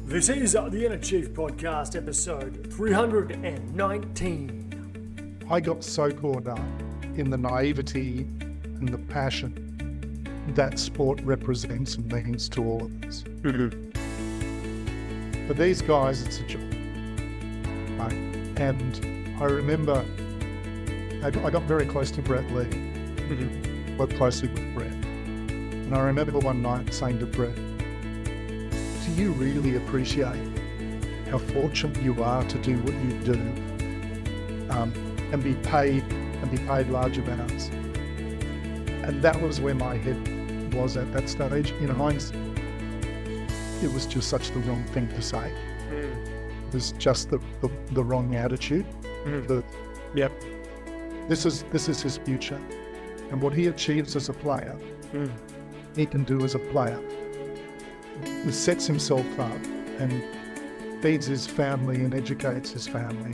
This is the Inner Chief Podcast, episode 319. I got so caught up in the naivety and the passion that sport represents and means to all of us. For these guys, it's a job. Right? And I remember I got very close to Brett Lee, worked closely with Brett. And I remember one night saying to Brett, do you really appreciate how fortunate you are to do what you do and be paid large amounts? And that was where my head was at that stage. In hindsight, it was just such the wrong thing to say. It was just the wrong attitude. This is his future, and what he achieves as a player, he can do as a player. He sets himself up and feeds his family and educates his family.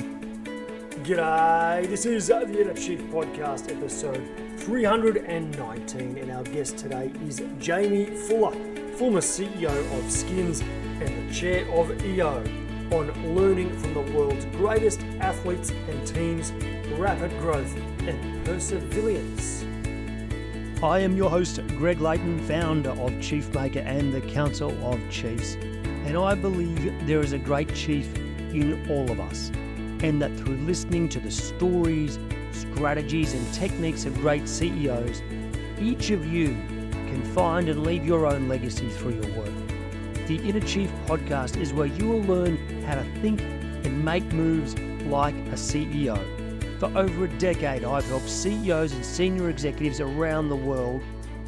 G'day, this is the Inner Chief Podcast, episode 319, and our guest today is Jaimie Fuller, former CEO of Skins and the chair of EO, on learning from the world's greatest athletes and teams, rapid growth and persevilience. I am your host, Greg Layton, founder of Chiefmaker and the Council of Chiefs, and I believe there is a great chief in all of us, and that through listening to the stories, strategies and techniques of great CEOs, each of you can find and leave your own legacy through your work. The Inner Chief Podcast is where you will learn how to think and make moves like a CEO. For over a decade, I've helped CEOs and senior executives around the world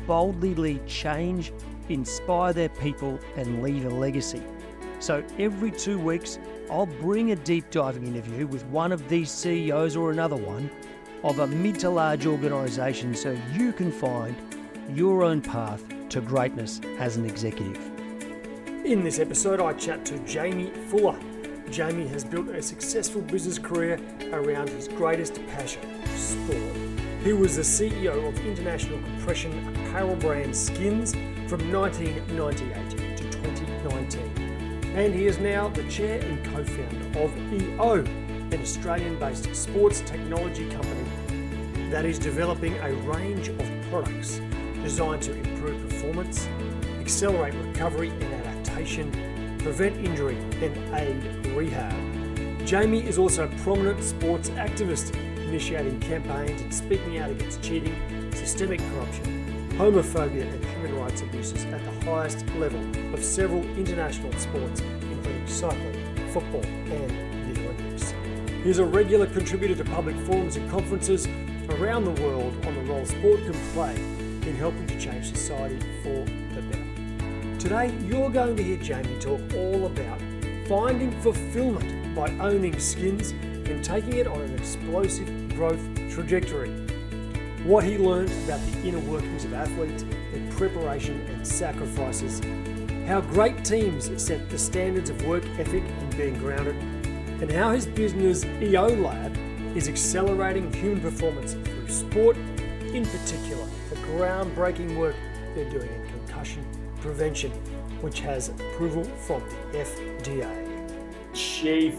boldly lead change, inspire their people, and leave a legacy. So every 2 weeks, I'll bring a deep diving interview with one of these CEOs or another one of a mid to large organisation so you can find your own path to greatness as an executive. In this episode, I chat to Jaimie Fuller. Jaimie has built a successful business career around his greatest passion, sport. He was the CEO of international compression apparel brand Skins from 1998 to 2019. And he is now the chair and co-founder of EO, an Australian-based sports technology company that is developing a range of products designed to improve performance, accelerate recovery and adaptation, prevent injury and aid rehab. Jaimie is also a prominent sports activist, initiating campaigns and speaking out against cheating, systemic corruption, homophobia and human rights abuses at the highest level of several international sports, including cycling, football and the Olympics. He is a regular contributor to public forums and conferences around the world on the role sport can play in helping to change society for the better. Today, you're going to hear Jaimie talk all about finding fulfillment by owning Skins and taking it on an explosive growth trajectory. What he learned about the inner workings of athletes, their preparation and sacrifices, how great teams set the standards of work ethic and being grounded, and how his business EO Lab is accelerating human performance through sport, in particular the groundbreaking work they're doing in concussion prevention, which has approval from the FDA. Chief,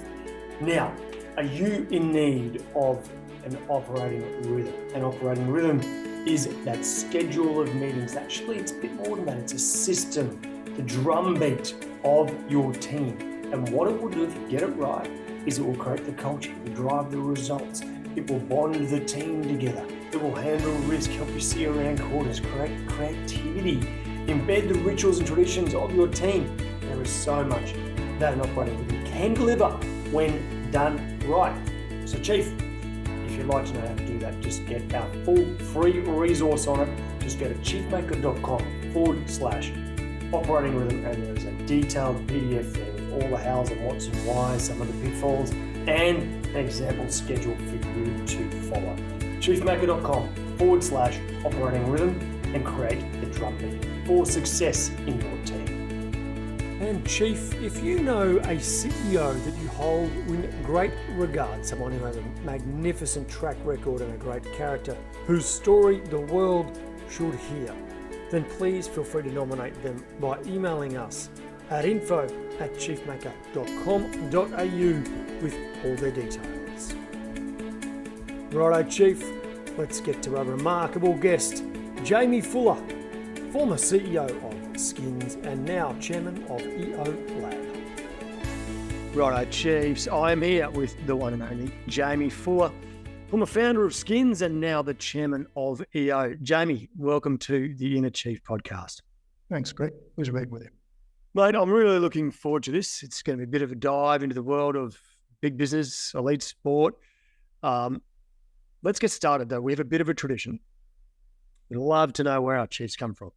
now, are you in need of an operating rhythm? An operating rhythm is that schedule of meetings. Actually, it's a bit more than that. It's a system, the drumbeat of your team. And what it will do if you get it right is it will create the culture, it will drive the results, it will bond the team together, it will handle risk, help you see around corners, create creativity, embed the rituals and traditions of your team. There is so much that an operating rhythm can deliver when done right. So Chief, if you'd like to know how to do that, just get our full free resource on it. Just go to chiefmaker.com/operating rhythm, and there's a detailed PDF there with all the hows and whats and whys, some of the pitfalls, and an example schedule for you to follow. chiefmaker.com/operating rhythm and create the drumbeat for success in your team. And Chief, if you know a CEO that you hold in great regard, someone who has a magnificent track record and a great character, whose story the world should hear, then please feel free to nominate them by emailing us at info@chiefmaker.com.au with all their details. Righto, Chief, let's get to our remarkable guest, Jaimie Fuller, former CEO of Skins and now Chairman of EO Lab. Righto, Chiefs. I am here with the one and only Jaimie Fuller, former founder of Skins and now the Chairman of EO. Jaimie, welcome to the Inner Chief podcast. Thanks, Greg. Pleasure being with you. Mate, I'm really looking forward to this. It's going to be a bit of a dive into the world of big business, elite sport. Let's get started, though. We have a bit of a tradition. We'd love to know where our Chiefs come from.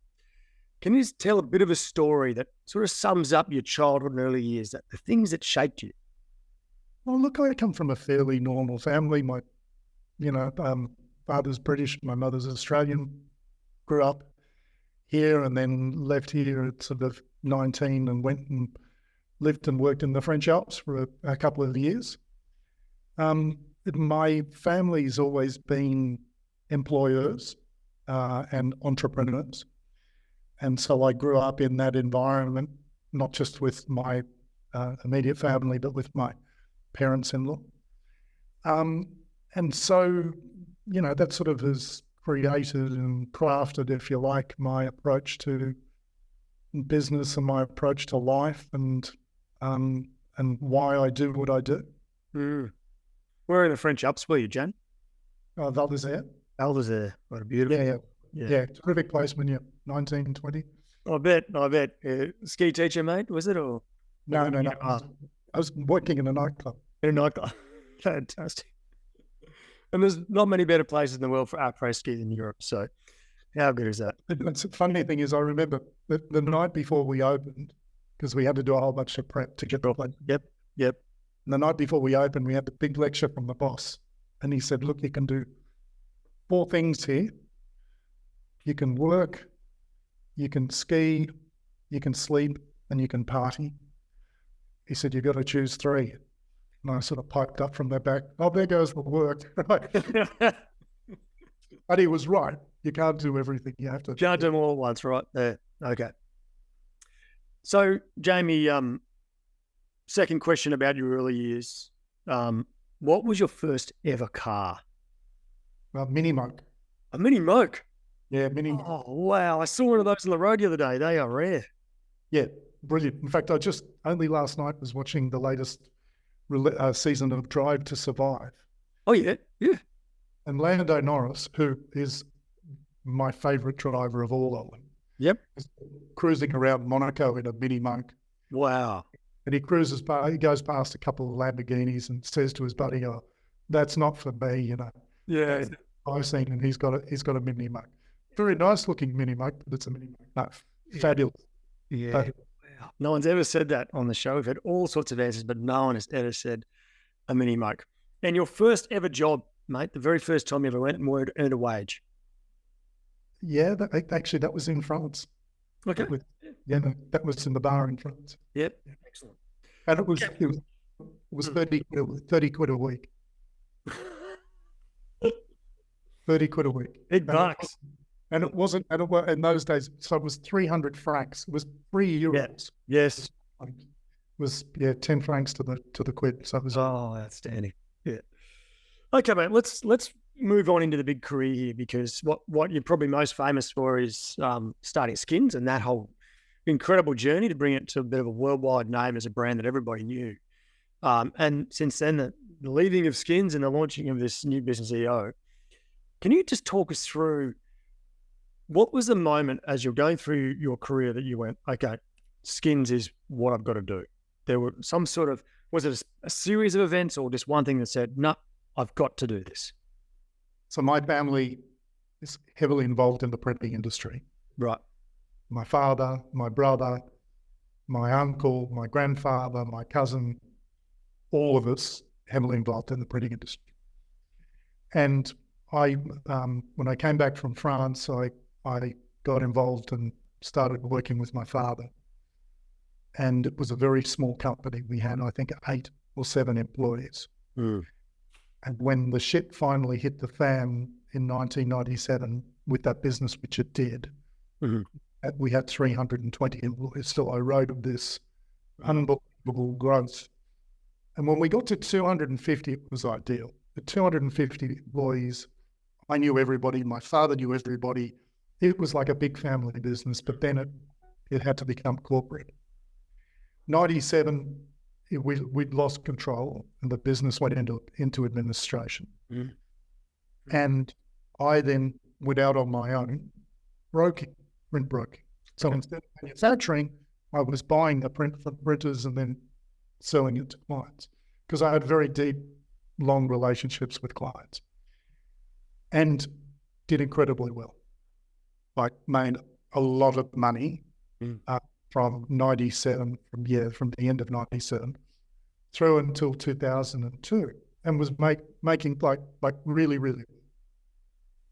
Can you tell a bit of a story that sort of sums up your childhood and early years, that the things that shaped you? Well, look, I come from a fairly normal family. My, father's British, my mother's Australian. Grew up here and then left here at sort of 19 and went and lived and worked in the French Alps for a couple of years. My family's always been employers and entrepreneurs. And so I grew up in that environment, not just with my immediate family, but with my parents-in-law. And so, that sort of has created and crafted, if you like, my approach to business and my approach to life and why I do what I do. Mm. Where in the French Alps were you, Jan? Val d'Isère. Val d'Isère. What a beautiful. Yeah. Terrific place when you're 19, 20. I bet. Ski teacher, mate, was it? Or No. I was working in a nightclub. In a nightclub. Fantastic. And there's not many better places in the world for après ski than Europe. So how good is that? The funny thing is I remember the night before we opened, because we had to do a whole bunch of prep to get the place. Yep. And the night before we opened, we had the big lecture from the boss. And he said, look, you can do 4 things here. You can work, you can ski, you can sleep, and you can party. He said, you've got to choose 3. And I sort of piped up from the back, there goes the work. But he was right. You can't do everything. You have to. Can't do them all at once, right? There. Okay. So, Jaimie, second question about your early years. What was your first ever car? A mini moke. A mini moke? Yeah, mini. Oh, wow. I saw one of those on the road the other day. They are rare. Yeah, brilliant. In fact, I just only last night was watching the latest season of Drive to Survive. Oh, yeah. And Lando Norris, who is my favourite driver of all of them. Yep. Is cruising around Monaco in a mini moke. Wow. And he goes past a couple of Lamborghinis and says to his buddy, that's not for me, Yeah. I've seen, and he's got a mini moke. Very nice looking mini moke, but it's a mini moke. No, fabulous. Yeah. Fabulous. Wow. No one's ever said that on the show. We've had all sorts of answers, but no one has ever said a mini moke. And your first ever job, mate, the very first time you ever went and earned a wage? Yeah, that was in France. Okay. That was in the bar in France. Yep. Excellent. And it was 30 quid a week. 30 quid a week. Big bucks. And it wasn't, in those days, so it was 300 francs. It was 3 euros. Yeah. Yes. It was 10 francs to the quid. So it was. Oh, outstanding. Yeah. Okay, mate. Let's move on into the big career here, because what you're probably most famous for is starting Skins and that whole incredible journey to bring it to a bit of a worldwide name as a brand that everybody knew. And since then, the leaving of Skins and the launching of this new business EO. Can you just talk us through what was the moment as you're going through your career that you went, okay, Skins is what I've got to do? There were some sort of, was it a series of events or just one thing that said, no, I've got to do this? So my family is heavily involved in the printing industry. Right. My father, my brother, my uncle, my grandfather, my cousin, all of us heavily involved in the printing industry. And when I came back from France, I got involved and started working with my father. And it was a very small company. We had, I think, 8 or 7 employees. Mm. And when the shit finally hit the fan in 1997 with that business, which it did, we had 320 employees. So I wrote this unbelievable growth. And when we got to 250, it was ideal. At 250 employees, I knew everybody. My father knew everybody. It was like a big family business, but then it had to become corporate. 97, we'd lost control and the business went into administration. Mm. And I then went out on my own, print broking. So instead of manufacturing, I was buying the print from printers and then selling it to clients because I had very deep, long relationships with clients and did incredibly well. I made a lot of money from 97, from the end of 97 through until 2002 and was making like really, really well.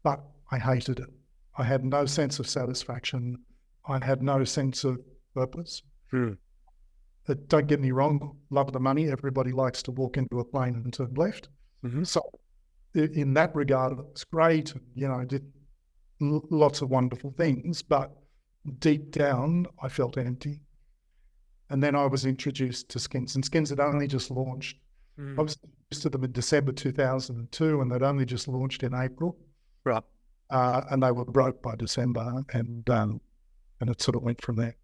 But I hated it. I had no sense of satisfaction. I had no sense of purpose. Don't get me wrong, love the money. Everybody likes to walk into a plane and turn left. Mm-hmm. So in that regard, it was great. I did lots of wonderful things, but deep down, I felt empty. And then I was introduced to Skins, and Skins had only just launched. I was introduced to them in December 2002, and they'd only just launched in April. Right. And they were broke by December, and it sort of went from there.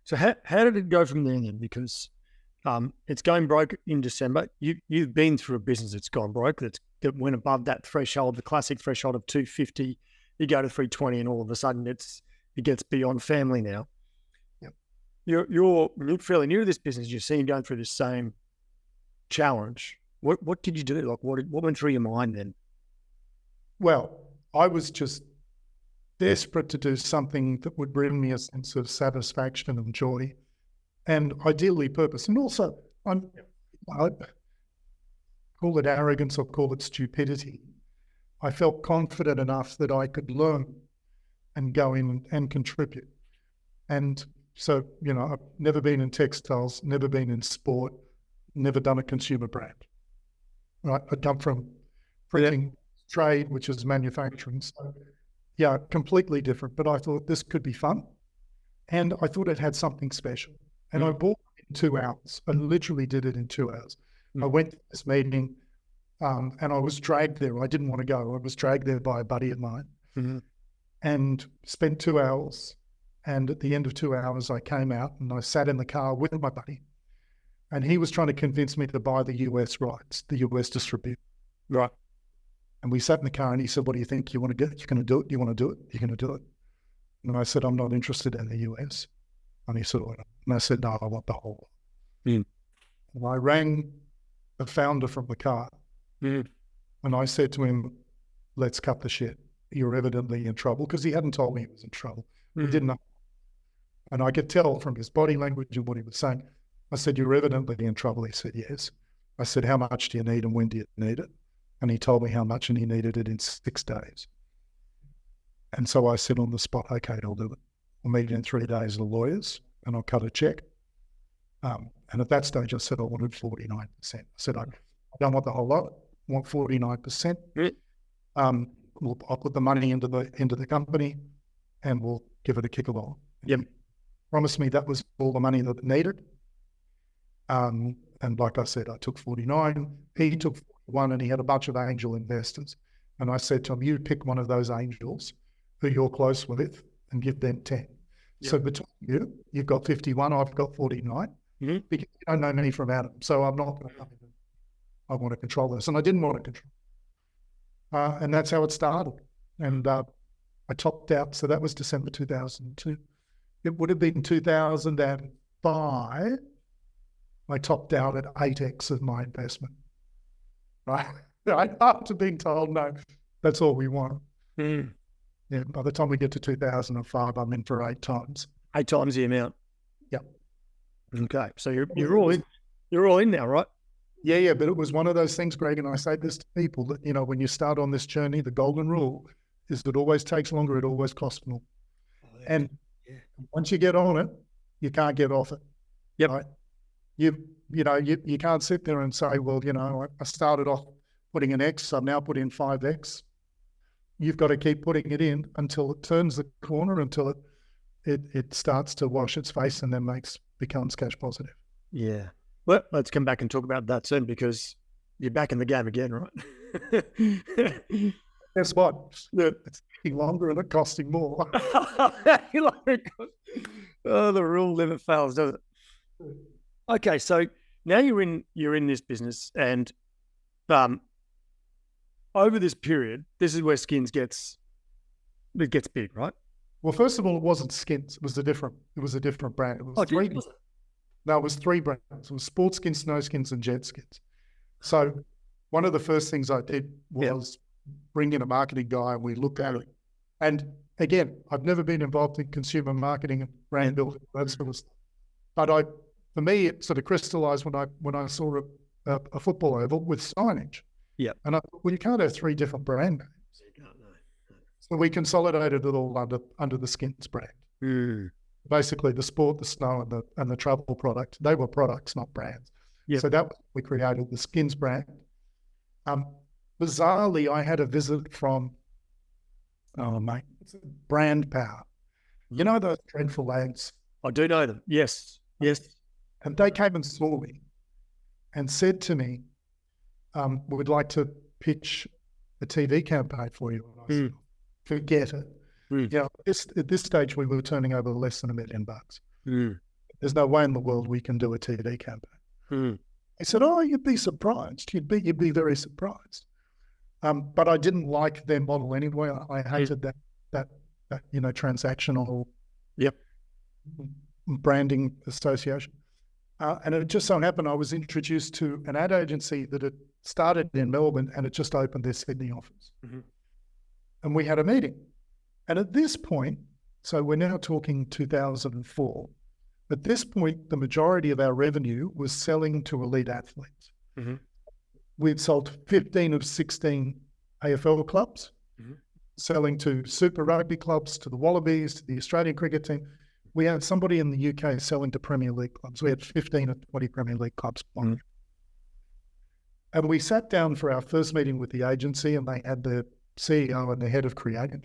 So how did it go from there then? Because it's going broke in December. You've been through a business that's gone broke, that went above that threshold, the classic threshold of 250. You go to 320, and all of a sudden it gets beyond family now. Yep. You're fairly new to this business. You've seen going through this same challenge. What did you do? Like what went through your mind then? Well, I was just desperate to do something that would bring me a sense of satisfaction and joy and ideally purpose. And also, I call it arrogance or call it stupidity. I felt confident enough that I could learn and go in and contribute. And so, I've never been in textiles, never been in sport, never done a consumer brand. Right? I come from printing trade, which is manufacturing. So, completely different. But I thought this could be fun. And I thought it had something special. And I bought it in 2 hours. I literally did it in 2 hours. I went to this meeting and I was dragged there. I didn't want to go. I was dragged there by a buddy of mine and spent 2 hours. And at the end of 2 hours, I came out and I sat in the car with my buddy. And he was trying to convince me to buy the US rights, the US distribution. Right. And we sat in the car and he said, what do you think? You want to do it? You're going to do it? You want to do it? You're going to do it? And I said, I'm not interested in the US. And he said, and I said, no, I want the whole lot. And I rang the founder from the car and I said to him, let's cut the shit. You're evidently in trouble, because he hadn't told me he was in trouble. He didn't know. And I could tell from his body language and what he was saying. I said, you're evidently in trouble. He said, yes. I said, how much do you need and when do you need it? And he told me how much and he needed it in 6 days. And so I said on the spot, okay, I'll do it. I'll meet in 3 days with the lawyers and I'll cut a check. And at that stage, I said I wanted 49%. I said, I don't want the whole lot. I want 49%. I'll put the money into the company and we'll give it a kick along. Yep. Promised me that was all the money that it needed. And like I said, I took 49, he took 41, and he had a bunch of angel investors. And I said to him, you pick one of those angels who you're close with and give them 10. Yep. So between you've got 51, I've got 49. Because you don't know me from Adam. So I'm not going to come in. I want to control this. And I didn't want to control. And that's how it started. And I topped out. So that was December 2002. It would have been 2005. I topped out at 8x of my investment. Right? After being told, no, that's all we want. Yeah, by the time we get to 2005, I'm in for 8 times. 8 times the amount. Yep. Okay. So you're all in. You're all in now, right? Yeah. But it was one of those things, Greg, and I say this to people that, when you start on this journey, the golden rule is that it always takes longer, it always costs more. And once you get on it, you can't get off it. Yep. Right? You can't sit there and say, well, I started off putting an X, I've now put in 5X. You've got to keep putting it in until it turns the corner, until it starts to wash its face and then makes becomes cash positive. Yeah. Well, let's come back and talk about that soon, because you're back in the game again, right? Guess what? It's taking longer and it's costing more. Oh, the rule never fails, does it? Okay, so now you're in this business, and over this period, this is where Skins gets big, right? Well, first of all, it wasn't Skins. It was a different brand. It was it was three brands. It was Sport Skins, Snow Skins, and Jet Skins. So one of the first things I did was bring in a marketing guy, and we looked at it. And again, I've never been involved in consumer marketing and brand building, that sort of stuff. But for me, it sort of crystallized when I saw a football oval with signage. Yeah. And I thought, well, you can't have three different brand names. You can't, no. So we consolidated it all under the Skins brand. Mm. Basically, the sport, the snow, and the travel product. They were products, not brands. Yep. So that was, we created the Skins brand. Bizarrely, I had a visit from, Brand Power. You know those dreadful lads? I do know them. Yes. And they came and saw me and said to me, we'd like to pitch a TV campaign for you. And I said, forget it. Mm. You know, at this stage, we were turning over less than $1 million. Mm. There's no way in the world we can do a TV campaign. Mm. He said, oh, you'd be surprised. You'd be very surprised. But I didn't like their model anyway. I hated that transactional branding association. And it just so happened I was introduced to an ad agency that had started in Melbourne, and it just opened their Sydney office. Mm-hmm. And we had a meeting. And at this point, so we're now talking 2004, at this point, the majority of our revenue was selling to elite athletes. Mm-hmm. We'd sold 15 of 16 AFL clubs, selling to Super Rugby clubs, to the Wallabies, to the Australian cricket team. We had somebody in the UK selling to Premier League clubs. We had 15 or 20 Premier League clubs. Mm-hmm. And we sat down for our first meeting with the agency, and they had the CEO and the head of creative.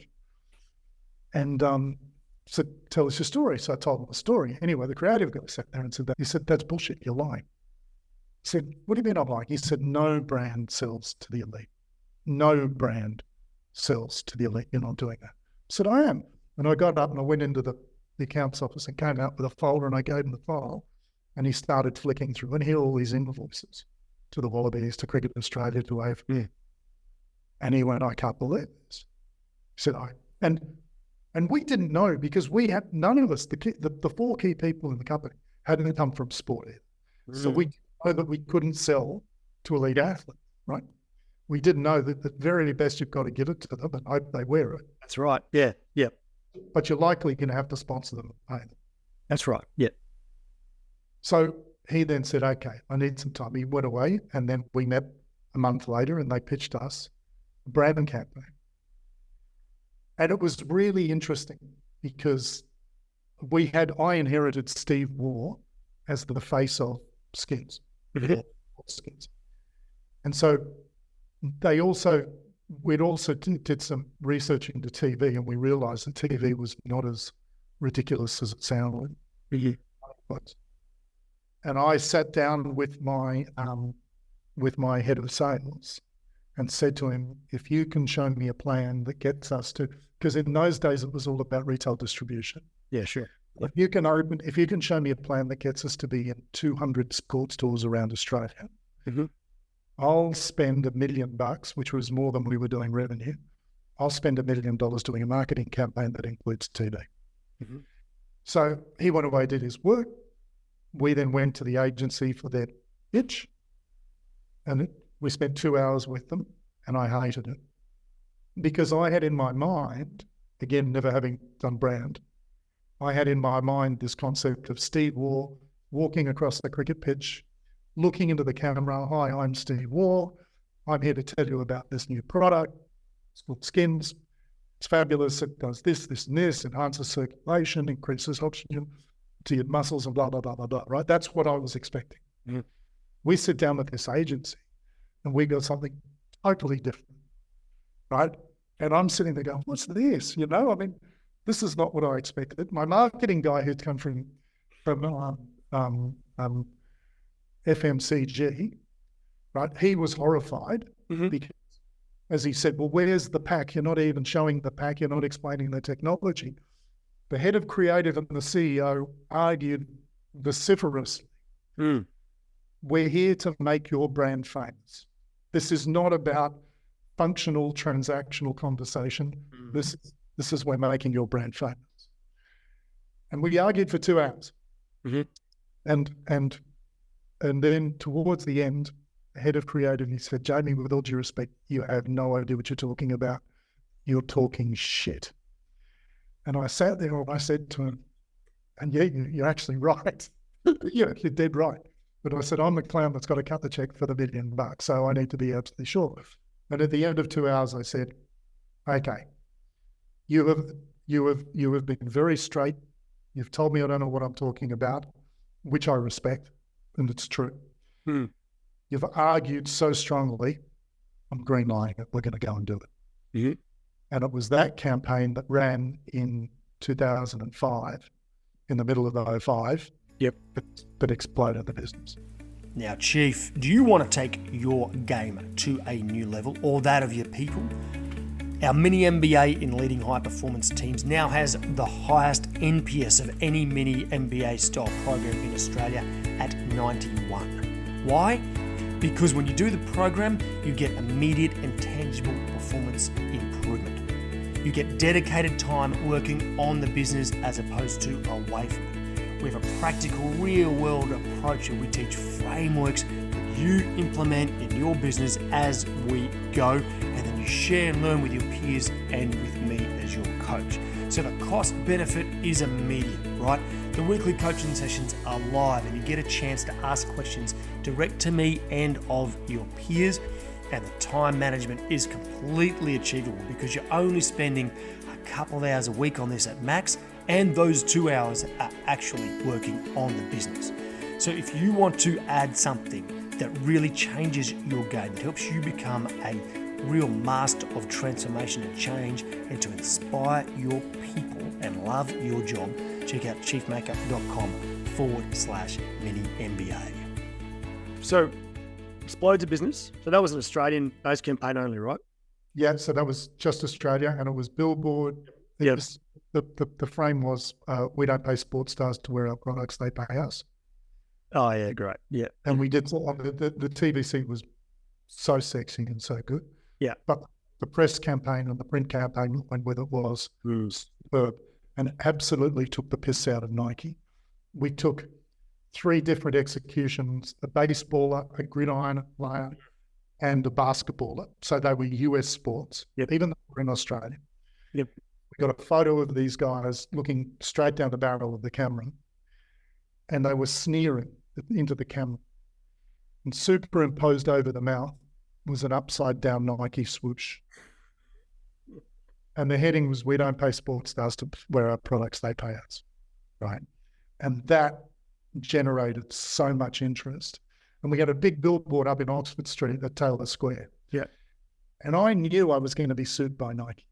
And said, tell us your story. So I told them the story. Anyway, the creative guy sat there and said that. He said, that's bullshit. You're lying. I said, what do you mean I'm lying? He said, no brand sells to the elite. No brand sells to the elite. You're not doing that. I said, I am. And I got up and I went into the accounts office and came out with a folder, and I gave him the file, and he started flicking through, and he had all these invoices to the Wallabies, to Cricket Australia, to AFL. Yeah. And he went, I can't believe this. He said, and we didn't know, because we had, none of us, the four key people in the company hadn't come from sport either. Mm. So we know that we couldn't sell to elite athletes, right? We didn't know that the very best you've got to give it to them and hope they wear it. That's right. Yeah. Yeah. But you're likely going to have to sponsor them. That's right. Yeah. So he then said, okay, I need some time. He went away, and then we met a month later, and they pitched us a branding campaign. And it was really interesting because I inherited Steve Waugh as the face of Skins. Skins. And so we'd also did some research into TV, and we realized that TV was not as ridiculous as it sounded. Mm-hmm. And I sat down with my head of sales and said to him, if you can show me a plan that gets us to, because in those days it was all about retail distribution. Yeah, sure. If you can show me a plan that gets us to be in 200 sports stores around Australia, mm-hmm. I'll spend $1 million, which was more than we were doing revenue. I'll spend $1 million doing a marketing campaign that includes TV. Mm-hmm. So he went away, did his work. We then went to the agency for their pitch, and we spent 2 hours with them, and I hated it. Because I had in my mind, again, never having done brand, I had in my mind this concept of Steve Waugh walking across the cricket pitch, looking into the camera. Hi, I'm Steve Waugh. I'm here to tell you about this new product. It's called Skins. It's fabulous. It does this, this, and this, enhances circulation, increases oxygen to your muscles, and blah, blah, blah, blah, blah, right? That's what I was expecting. Mm-hmm. We sit down with this agency, and we got something totally different, right? And I'm sitting there going, what's this? This is not what I expected. My marketing guy, who'd come from FMCG, right? He was horrified because, as he said, well, where's the pack? You're not even showing the pack. You're not explaining the technology. The head of creative and the CEO argued vociferously, we're here to make your brand famous. This is not about functional, transactional conversation. This is we're making your brand famous. And we argued for 2 hours. And then towards the end, the head of creative, he said, Jaimie, with all due respect, you have no idea what you're talking about. You're talking shit. And I sat there and I said to him, and yeah, you're actually right. You're dead right. But I said, I'm the clown that's got to cut the check for the $1 million, so I need to be absolutely sure. And at the end of 2 hours, I said, okay, you have been very straight. You've told me I don't know what I'm talking about, which I respect, and it's true. You've argued so strongly, I'm green-lighting it, we're going to go and do it. And it was that campaign that ran in 2005, in the middle of 2005, that exploded the business. Now, Chief, do you want to take your game to a new level, or that of your people? Our mini MBA in leading high performance teams now has the highest NPS of any mini MBA style program in Australia at 91. Why? Because when you do the program, you get immediate and tangible performance improvement. You get dedicated time working on the business as opposed to away from it. We have a practical, real-world approach, and we teach frameworks that you implement in your business as we go, and then you share and learn with your peers and with me as your coach. So the cost benefit is immediate, right? The weekly coaching sessions are live, and you get a chance to ask questions direct to me and of your peers, and the time management is completely achievable because you're only spending a couple of hours a week on this at max, and those 2 hours are actually working on the business. So if you want to add something that really changes your game, it helps you become a real master of transformation and change, and to inspire your people and love your job, check out chiefmakeup.com/mini MBA. So, Explode's a business. So that was an Australian-based campaign only, right? Yeah, so that was just Australia, and it was billboard. Yes. The frame was, we don't pay sports stars to wear our products, they pay us. Oh, yeah, great. Yeah. And we did, the TVC was so sexy and so good. Yeah. But the press campaign and the print campaign went with it was superb, and absolutely took the piss out of Nike. We took 3 different executions, a baseballer, a gridiron player, and a basketballer. So they were US sports, even though we're in Australia. Yep. We got a photo of these guys looking straight down the barrel of the camera, and they were sneering into the camera. And superimposed over the mouth was an upside down Nike swoosh. And the heading was, we don't pay sports stars to wear our products, they pay us, right? And that generated so much interest. And we had a big billboard up in Oxford Street at Taylor Square. Yeah. And I knew I was going to be sued by Nike.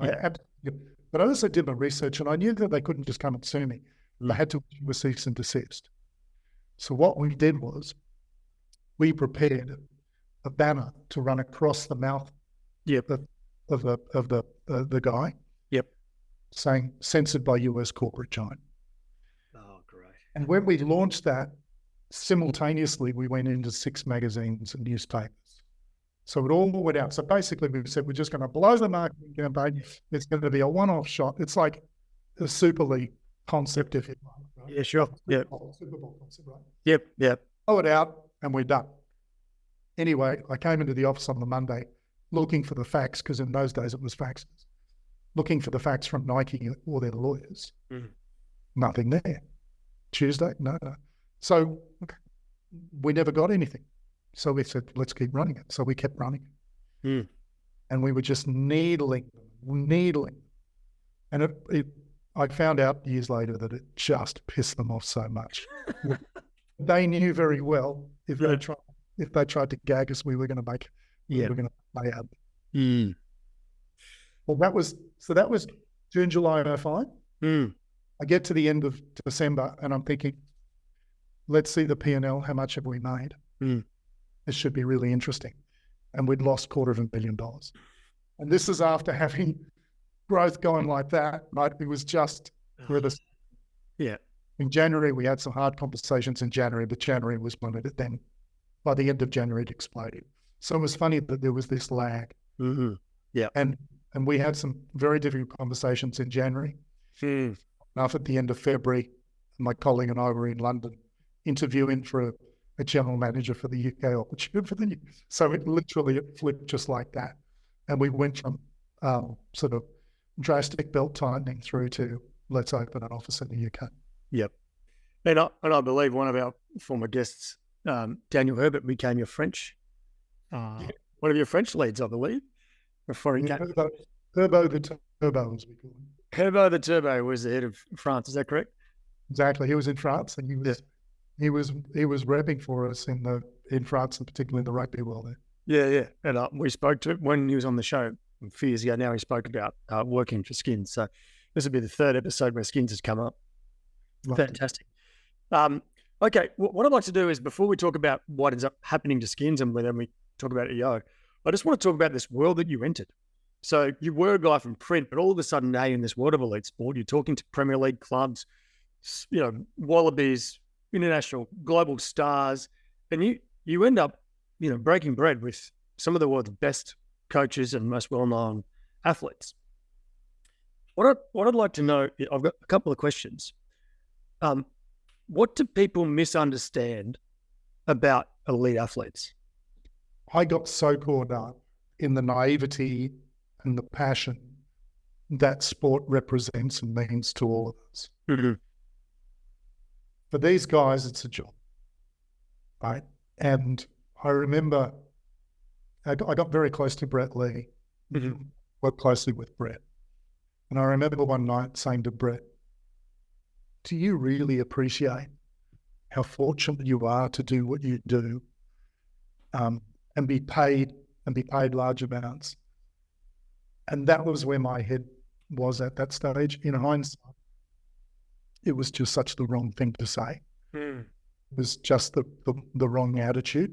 But I also did my research, and I knew that they couldn't just come and sue me. They had to issue a cease and desist. So what we did was we prepared a banner to run across the mouth of the guy. Yep. Saying censored by US corporate giant. Oh, great. And when we launched that, simultaneously we went into 6 magazines and newspapers. So it all went out. So basically we said, we're just going to blow the marketing campaign. It's going to be a one-off shot. It's like a Super League concept, if you like. Right? Yeah, sure. Yeah. Super Bowl concept, right? Yep. Blow it out and we're done. Anyway, I came into the office on the Monday looking for the facts, because in those days it was faxes. Looking for the facts from Nike or their lawyers. Nothing there. Tuesday, no. So we never got anything. So we said, let's keep running it. So we kept running it. And we were just needling. And I found out years later that it just pissed them off so much. They knew very well if they tried to gag us, we were going to make we were going to play out. Well, that was June, July 2005. I get to the end of December and I'm thinking, let's see the P&L, how much have we made? This should be really interesting. And we'd lost $250,000. And this is after having growth going like that, right? It was just with us. Yeah. In January, we had some hard conversations in January, but January was when it then, by the end of January, it exploded. So it was funny that there was this lag. Yeah. And we had some very difficult conversations in January. Now, at the end of February, my colleague and I were in London interviewing for a general manager for the UK opportunity. So it flipped just like that. And we went from sort of drastic belt tightening through to let's open an office in the UK. Yep. And I believe one of our former guests, Daniel Herbert, became your French, one of your French leads, I believe. Before he came. Turbo the Turbo, as we call him. Herbo the Turbo was the head of France, is that correct? Exactly. He was in France, and he was repping for us in France, and particularly in the rugby world there. Yeah. And we spoke to him when he was on the show a few years ago. Now he spoke about working for Skins. So this will be the third episode where Skins has come up. Fantastic. Okay, what I'd like to do is, before we talk about what ends up happening to Skins and then we talk about EO, I just want to talk about this world that you entered. So you were a guy from print, but all of a sudden now you're in this world of elite sport. You're talking to Premier League clubs, Wallabies, international, global stars, and you end up, breaking bread with some of the world's best coaches and most well-known athletes. What I'd like to know, I've got a couple of questions. What do people misunderstand about elite athletes? I got so caught up in the naivety and the passion that sport represents and means to all of us. For these guys, it's a job, right? And I remember I got very close to Brett Lee, worked closely with Brett. And I remember one night saying to Brett, do you really appreciate how fortunate you are to do what you do and be paid large amounts? And that was where my head was at that stage. In hindsight, it was just such the wrong thing to say. It was just the wrong attitude.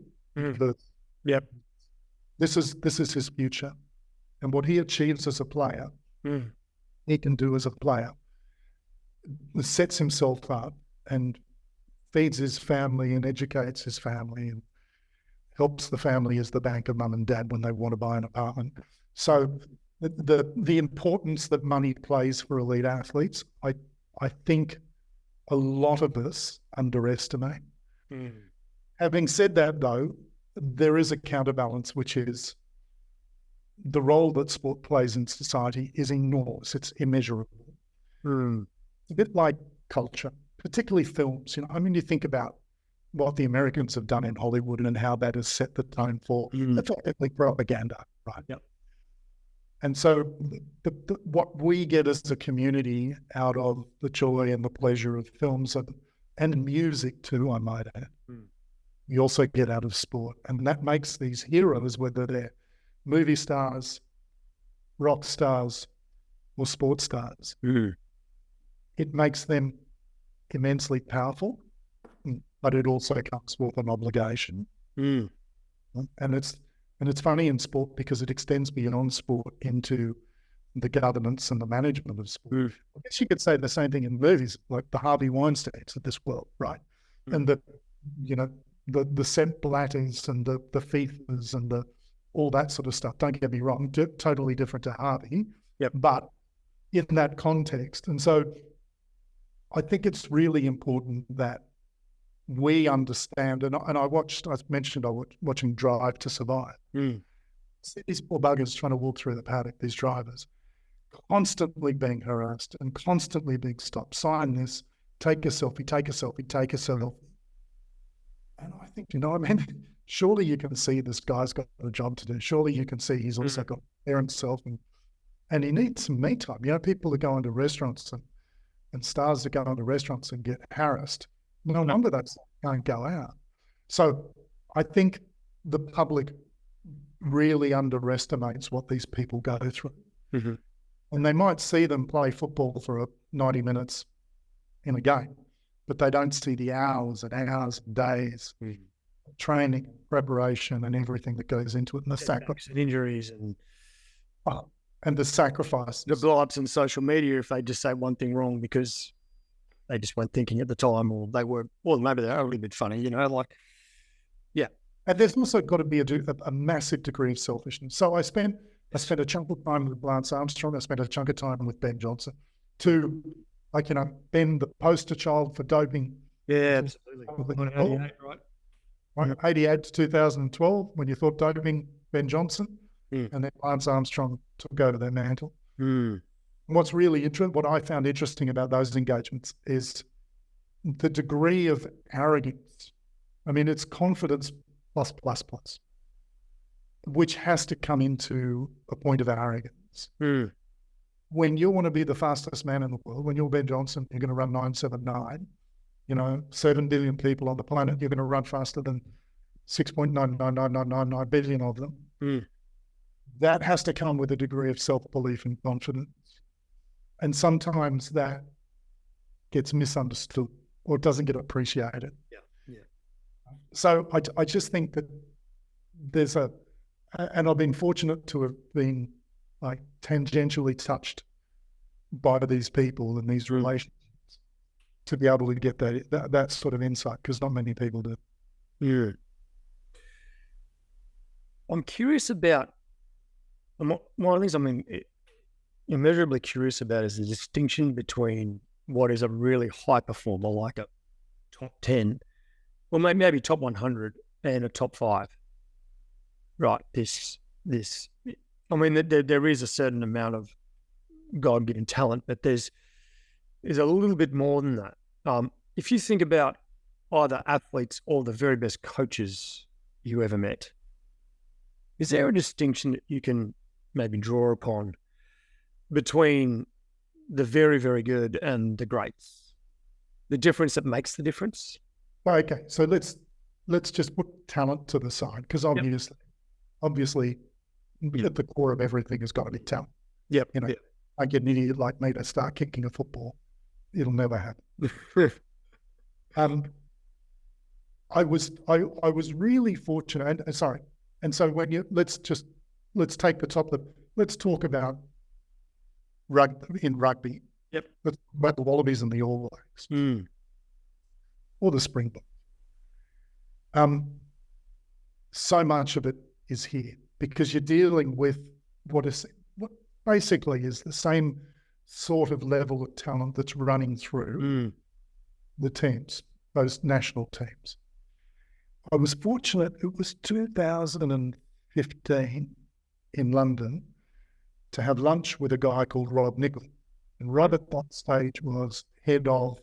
This is his future. And what he achieves as a player, he can do as a player. Sets himself up and feeds his family and educates his family and helps the family as the bank of mum and dad when they want to buy an apartment. So the importance that money plays for elite athletes, I think a lot of us underestimate. Having said that, though, there is a counterbalance, which is the role that sport plays in society is enormous. It's immeasurable. A bit like culture, particularly films. You think about what the Americans have done in Hollywood and how that has set the tone for effectively propaganda, right? Yep. And so what we get as a community out of the joy and the pleasure of films and music too, I might add, we also get out of sport. And that makes these heroes, whether they're movie stars, rock stars, or sports stars, it makes them immensely powerful, but it also comes with an obligation. And it's funny in sport because it extends beyond sport into the governance and the management of sport. I guess you could say the same thing in movies, like the Harvey Weinsteins of this world, right? And the Sepp Blatters and the FIFAs and all that sort of stuff. Don't get me wrong, totally different to Harvey, but in that context. And so I think it's really important that we understand, and I mentioned I was watching Drive to Survive. These poor buggers trying to walk through the paddock, these drivers, constantly being harassed and constantly being stopped. Sign this, take a selfie, take a selfie, take a selfie. And I think, surely you can see this guy's got a job to do. Surely you can see he's also got there himself and he needs some me time. People are going to restaurants and stars are going to restaurants and get harassed. No wonder that's going to go out. So I think the public really underestimates what these people go through. And they might see them play football for 90 minutes in a game, but they don't see the hours and hours and days, training, preparation, and everything that goes into it, and the sacrifice and injuries and the sacrifice. The blow-ups on social media if they just say one thing wrong because they just weren't thinking at the time, or they were, well, maybe they're a little bit funny, you know, like, yeah. And there's also got to be a massive degree of selfishness. So I spent a chunk of time with Lance Armstrong. I spent a chunk of time with Ben Johnson. Ben, the poster child for doping. Yeah, absolutely. 88, right? 88 to 2012, when you thought doping, Ben Johnson, and then Lance Armstrong took over their mantle. What's really interesting, what I found interesting about those engagements is the degree of arrogance. I mean, it's confidence plus, which has to come into a point of arrogance. When you want to be the fastest man in the world, when you're Ben Johnson, you're going to run 979. 7 billion people on the planet, you're going to run faster than 6.999999 billion of them. That has to come with a degree of self-belief and confidence. And sometimes that gets misunderstood or doesn't get appreciated. Yeah. So I just think that there's and I've been fortunate to have been like tangentially touched by these people and these relationships to be able to get that sort of insight, because not many people do. Yeah. I'm curious about, one of the things I'm immeasurably curious about is the distinction between what is a really high performer, like a top 10, or maybe top 100, and a top 5. Right. There is a certain amount of God-given talent, but there's a little bit more than that. If you think about either athletes or the very best coaches you ever met, is there a distinction that you can maybe draw upon between the very, very good and the greats? The difference that makes the difference? Okay, so let's just put talent to the side, because obviously, at the core of everything has got to be talent. I get an idiot like me to start kicking a football. It'll never happen. I was really fortunate. And so let's take the top. Let's talk about rugby. Yep. Let's talk about the Wallabies and the All Blacks, or the Springboks. So much of it is here because you're dealing with what basically is the same sort of level of talent that's running through the teams, those national teams. I was fortunate, it was 2015 in London, to have lunch with a guy called Rob Nicholl. And Rob at that stage was head of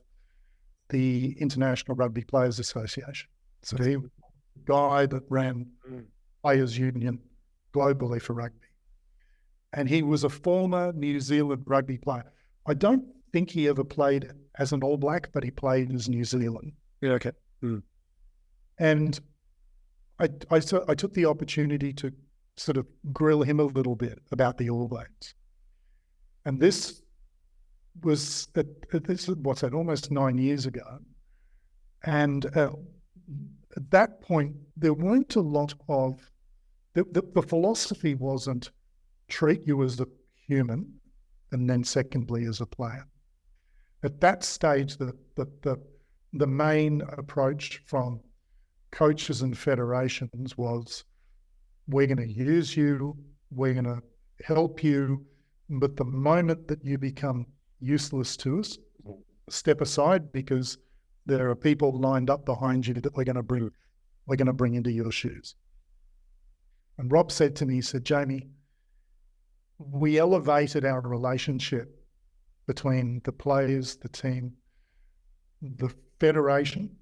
the International Rugby Players Association. So he was the guy that ran Players Union globally for rugby. And he was a former New Zealand rugby player. I don't think he ever played as an All Black, but he played as New Zealand. Yeah, okay. And I took the opportunity to sort of grill him a little bit about the All Blacks. And this was, almost 9 years ago. And at that point, there weren't a lot of, the philosophy wasn't treat you as a human and then secondly as a player. At that stage, the main approach from coaches and federations was, we're going to use you, we're going to help you, but the moment that you become useless to us, step aside, because there are people lined up behind you that we're going to bring into your shoes. And Rob said to me, he said, Jaimie, we elevated our relationship between the players, the team, the federation.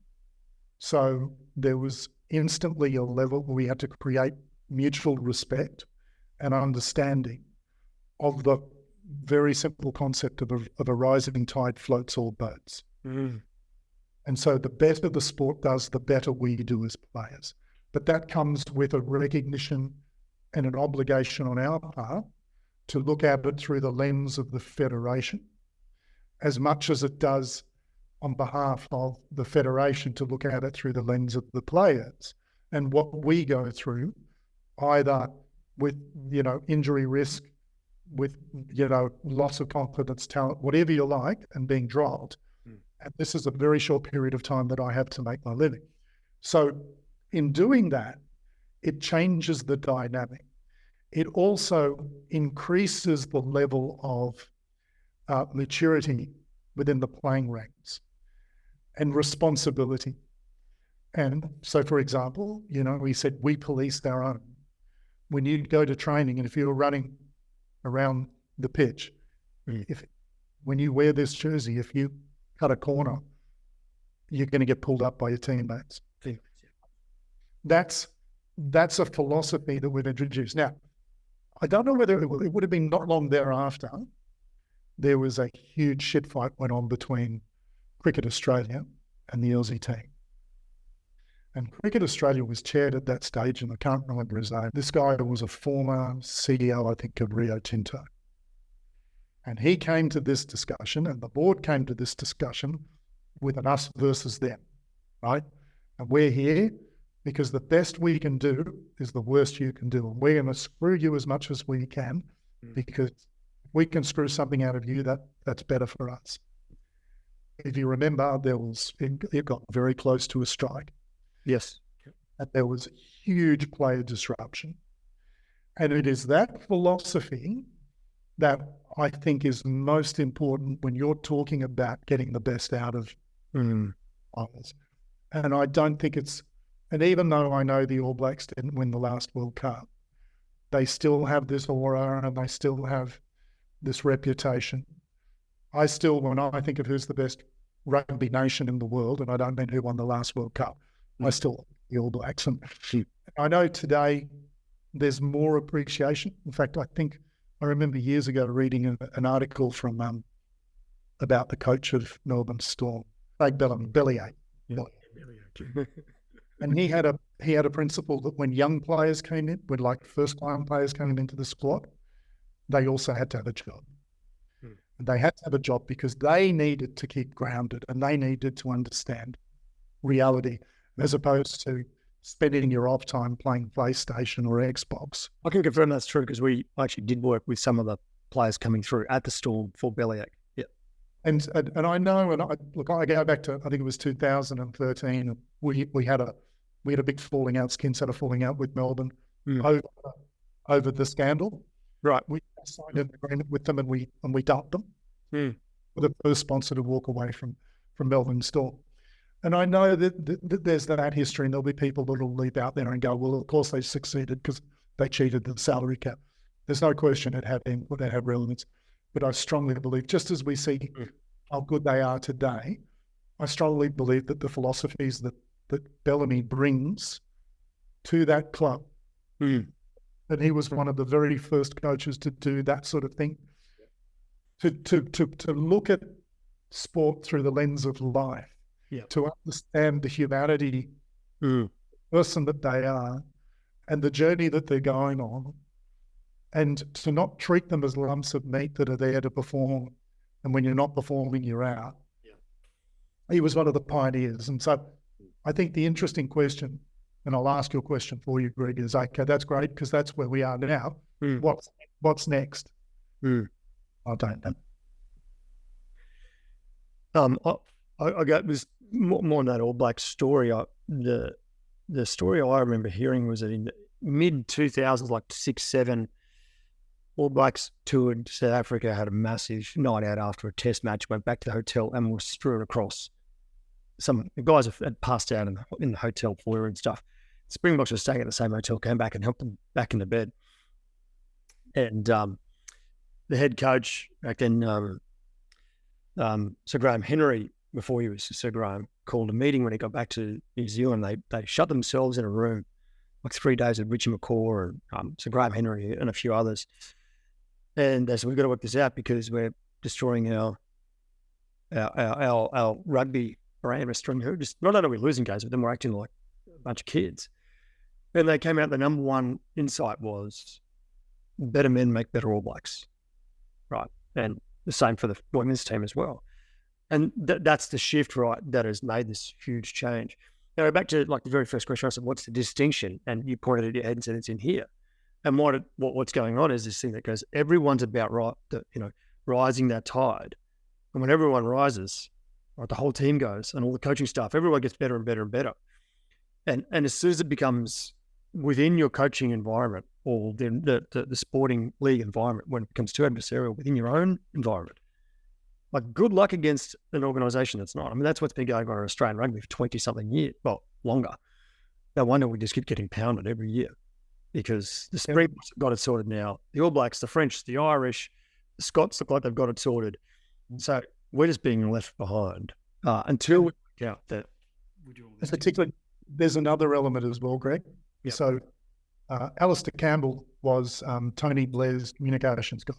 So there was instantly a level where we had to create mutual respect and understanding of the very simple concept of a rising tide floats all boats. And so the better the sport does, the better we do as players. But that comes with a recognition and an obligation on our part to look at it through the lens of the federation, as much as it does on behalf of the federation to look at it through the lens of the players and what we go through, either with, injury risk, with, loss of confidence, talent, whatever you like, and being dropped. And this is a very short period of time that I have to make my living. So in doing that, it changes the dynamic. It also increases the level of maturity within the playing ranks and responsibility. And so, for example, we said we policed our own. When you go to training and if you're running around the pitch, when you wear this jersey, if you cut a corner, you're going to get pulled up by your teammates. That's a philosophy that we've introduced. Now, I don't know whether it would have been not long thereafter, there was a huge shit fight went on between Cricket Australia and the Aussie team. And Cricket Australia was chaired at that stage, and I can't remember his name. This guy was a former CEO, I think, of Rio Tinto. And he came to this discussion, and the board came to this discussion with an us versus them, right? And we're here because the best we can do is the worst you can do. And we're going to screw you as much as we can because if we can screw something out of you, that's better for us. If you remember, it got very close to a strike. Yes. And there was huge player disruption. And it is that philosophy that I think is most important when you're talking about getting the best out of others. And I don't think and even though I know the All Blacks didn't win the last World Cup, they still have this aura and they still have this reputation. When I think of who's the best rugby nation in the world, and I don't mean who won the last World Cup, I still the All Blacks. And I know today there's more appreciation. In fact, I remember years ago reading an article from about the coach of Melbourne Storm, Craig Bellier. And he had a principle that when young players came in, when like first-time players came into the squad, they also had to have a job. And they had to have a job because they needed to keep grounded and they needed to understand reality, as opposed to spending your off time playing PlayStation or Xbox. I can confirm that's true because we actually did work with some of the players coming through at the Storm for Bellyache. Yeah. And I know, and I go back to, I think it was 2013, and we had a big falling out, Skins had a falling out with Melbourne over the scandal. Right. We signed an agreement with them and we dumped them. We're the first sponsor to walk away from Melbourne Storm. And I know that there's that history, and there'll be people that will leap out there and go, well, of course they succeeded because they cheated the salary cap. There's no question it had relevance. But I strongly believe, just as we see how good they are today, I strongly believe that the philosophies that Bellamy brings to that club, and he was one of the very first coaches to do that sort of thing, to look at sport through the lens of life, to understand the humanity person that they are and the journey that they're going on, and to not treat them as lumps of meat that are there to perform, and when you're not performing, you're out. He was one of the pioneers. And so I think the interesting question, and I'll ask you a question for you, Greg, is, okay, that's great because that's where we are now. What's next? I don't know. I got this more on that All Black story. The story I remember hearing was that in the mid 2000s, like 6, 7, All Blacks toured South Africa, had a massive night out after a test match, went back to the hotel and were strewn across. Some guys had passed out in the hotel foyer and stuff. Springboks were staying at the same hotel, came back and helped them back into bed. And the head coach back then, Sir Graham Henry, before he was Sir Graham, called a meeting when he got back to New Zealand. They shut themselves in a room, like 3 days with Richie McCaw and Sir Graham Henry and a few others. And they said, we've got to work this out because we're destroying our rugby brand. We're destroying, just not only are we losing games, but then we're acting like a bunch of kids. And they came out, the number one insight was better men make better All Blacks. Right. And the same for the women's team as well. And that's the shift, right, that has made this huge change. Now, back to like the very first question, I said, what's the distinction? And you pointed at your head and said it's in here. And what's going on is this thing that goes, everyone's about rising that tide. And when everyone rises, right, the whole team goes, and all the coaching staff, everyone gets better and better and better. And as soon as it becomes within your coaching environment or the sporting league environment, when it becomes too adversarial within your own environment, like good luck against an organisation that's not. I mean, that's what's been going on in Australian rugby for 20-something years, well, longer. No wonder we just keep getting pounded every year because the Springboks have got it sorted now. The All Blacks, the French, the Irish, the Scots look like they've got it sorted. So we're just being left behind until we work out that we do all this. Particularly, there's another element as well, Greg. Yep. So Alistair Campbell was Tony Blair's communications guy.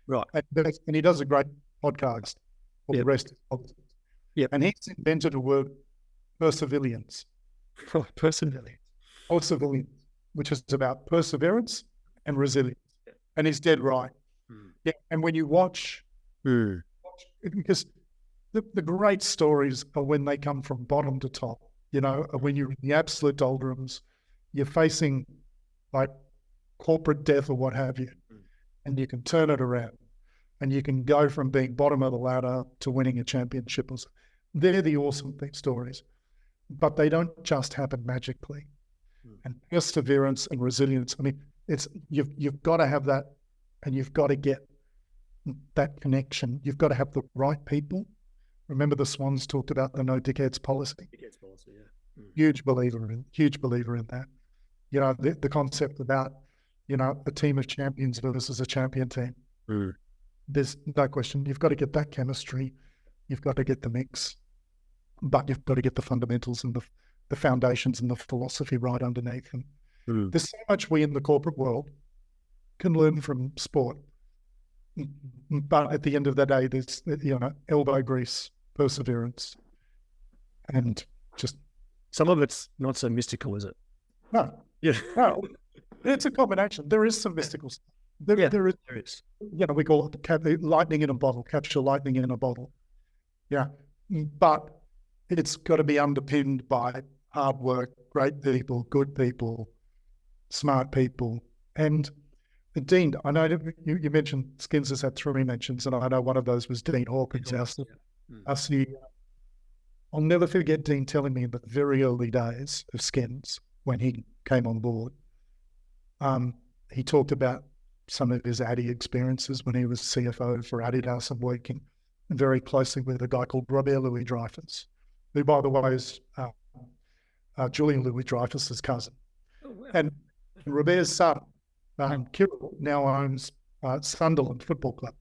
Right. And he does a great podcast for the rest of politics. Yeah. And he's invented a word, persevilience. Persevilience, which is about perseverance and resilience. Yeah. And he's dead right. Yeah. And when you watch because the great stories are when they come from bottom to top, when you're in the absolute doldrums, you're facing like corporate death or what have you, and you can turn it around and you can go from being bottom of the ladder to winning a championship. They're the awesome stories, but they don't just happen magically. And perseverance and resilience, I mean, you've got to have that, and you've got to get that connection. You've got to have the right people. Remember the Swans talked about the no dickheads policy. Dickheads policy, yeah. Huge believer in that. The concept about, a team of champions versus a champion team. There's no question. You've got to get that chemistry. You've got to get the mix, but you've got to get the fundamentals and the foundations and the philosophy right underneath them. There's so much we in the corporate world can learn from sport. But at the end of the day, there's, elbow grease, perseverance, and just... Some of it's not so mystical, is it? No. Yeah. No. It's a combination. There is some mystical stuff. There is. We call it lightning in a bottle, capture lightning in a bottle. Yeah. But it's got to be underpinned by hard work, great people, good people, smart people. And Dean, I know you mentioned Skins has had 3 mentions, and I know one of those was Dean Hawkins, our CEO. I'll never forget Dean telling me in the very early days of Skins, when he came on board, he talked about some of his Addy experiences when he was CFO for Adidas and working very closely with a guy called Robert Louis-Dreyfus, who, by the way, is Julian Louis-Dreyfus's cousin. Oh, wow. And Robert's son, Kirill, now owns Sunderland Football Club.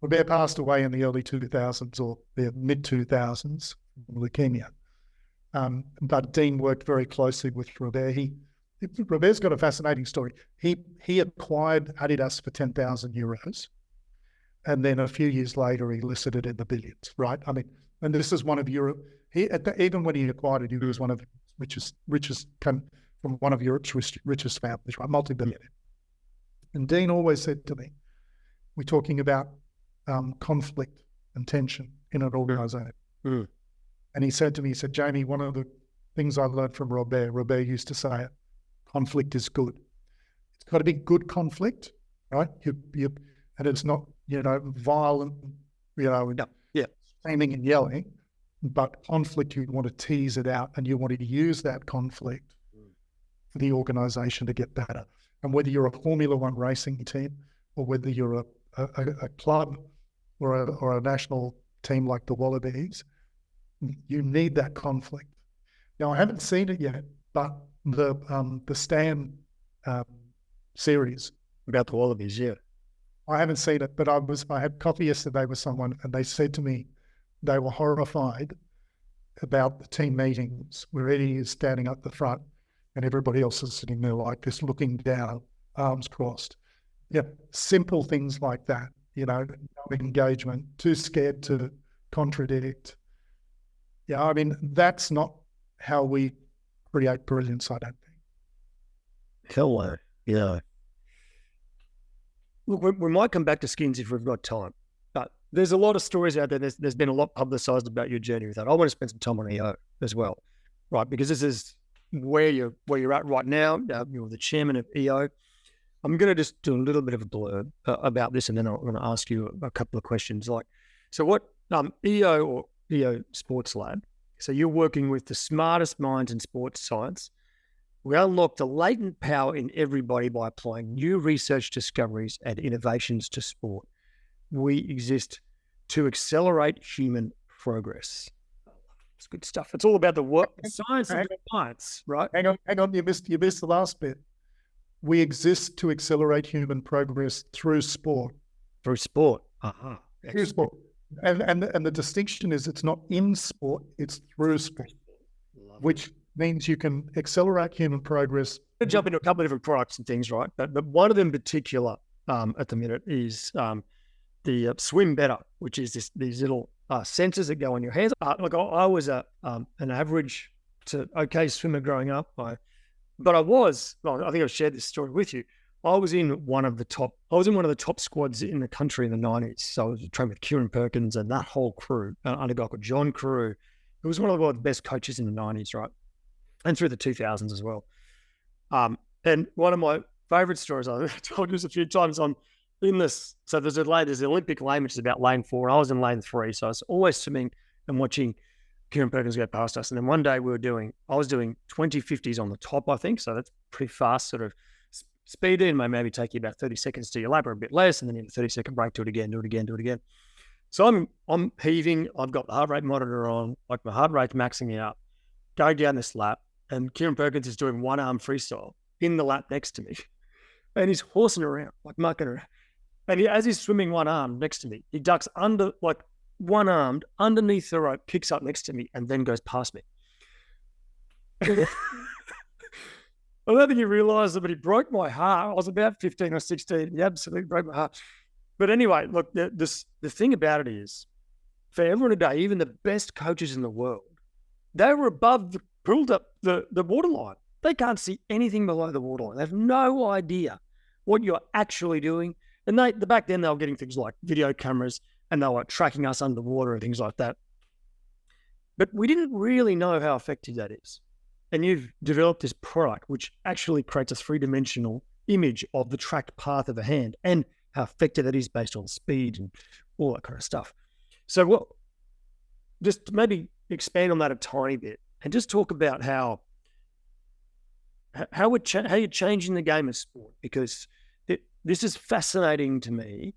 Robert passed away in the early 2000s or the mid-2000s from leukemia. But Dean worked very closely with Robert. Robert's got a fascinating story. He acquired Adidas for 10,000 euros, and then a few years later he listed it in the billions, right? I mean, and this is one of Europe. Even when he acquired it, he was one of the richest from one of Europe's richest families, right? Multi-billionaire. And Dean always said to me, we're talking about conflict and tension in an organisation. And he said to me, Jaimie, one of the things I learned from Robert used to say it, conflict is good. It's got to be good conflict, right? And it's not, violent, screaming and yelling, but conflict, you want to tease it out and you want to use that conflict for the organisation to get better. And whether you're a Formula One racing team or whether you're a club or a national team like the Wallabies, you need that conflict. Now, I haven't seen it yet, but the Stan series about the Wallabies, yeah, I haven't seen it, but I had coffee yesterday with someone, and they said to me they were horrified about the team meetings where Eddie is standing up the front and everybody else is sitting there like this, looking down, arms crossed. Yeah, simple things like that. No engagement, too scared to contradict. Yeah, I mean, that's not how we create brilliance, I don't think. Hell, yeah. Look, we might come back to Skins if we've got time, but there's a lot of stories out there. There's been a lot publicized about your journey with that. I want to spend some time on EO as well, right? Because this is where you're at right now. You're the chairman of EO. I'm going to just do a little bit of a blurb about this, and then I'm going to ask you a couple of questions. So what EO or EO Sports Lab? So you're working with the smartest minds in sports science. We unlock the latent power in everybody by applying new research discoveries and innovations to sport. We exist to accelerate human progress. It's good stuff. It's all about the science of science, right? Hang on. You missed the last bit. We exist to accelerate human progress through sport. Through sport. Through sport. And the distinction is it's not in sport, it's through sport, which means you can accelerate human progress. I'm going to jump into a couple of different products and things, right? But one of them in particular at the minute is the Swim Better, which is these little sensors that go on your hands. Look, I was an average to okay swimmer growing up, but I think I've shared this story with you. I was in one of the top squads in the country in the 90s. So I was trained with Kieran Perkins and that whole crew, under a guy called John Carew, who was one of the world's best coaches in the 90s, right? And through the 2000s as well. And one of my favorite stories, I've told you this a few times, I'm in this, so there's the Olympic lane, which is about lane 4, and I was in lane 3. So I was always swimming and watching Kieran Perkins go past us. And then one day I was doing 2050s on the top, I think. So that's pretty fast sort of speed in, may maybe take you about 30 seconds to your lap or a bit less, and then you have a 30-second break, do it again. So I'm heaving, I've got the heart rate monitor on, like my heart rate's maxing out, going down this lap, and Kieran Perkins is doing one arm freestyle in the lap next to me. And he's horsing around, like mucking around. And as he's swimming one arm next to me, he ducks under, like one-armed, underneath the rope, picks up next to me, and then goes past me. I don't think he realised that, but he broke my heart. I was about 15 or 16. He absolutely broke my heart. But anyway, look, the thing about it is, for everyone today, even the best coaches in the world, they were above the waterline. They can't see anything below the waterline. They have no idea what you're actually doing. And back then, they were getting things like video cameras, and they were tracking us underwater and things like that. But we didn't really know how effective that is. And you've developed this product which actually creates a 3-dimensional image of the tracked path of a hand and how effective that is based on speed and all that kind of stuff. So just maybe expand on that a tiny bit and just talk about how you're changing the game of sport, because this is fascinating to me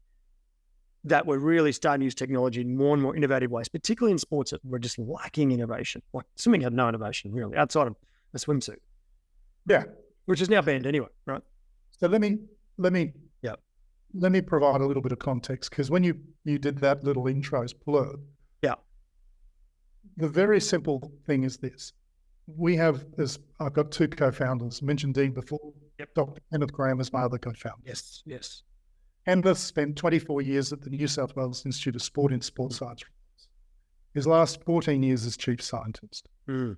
that we're really starting to use technology in more and more innovative ways, particularly in sports that we're just lacking innovation. Like swimming had no innovation really outside of a swimsuit. Yeah. Which is now banned anyway, right? So let me provide a little bit of context, because when you did that little intros blurb, the very simple thing is this. I've got 2 co-founders, mentioned Dean before. Yep. Dr. Kenneth Graham is my other co-founder. Yes. Kenneth spent 24 years at the New South Wales Institute of Sport in Sports Science. His last 14 years as chief scientist. Mm.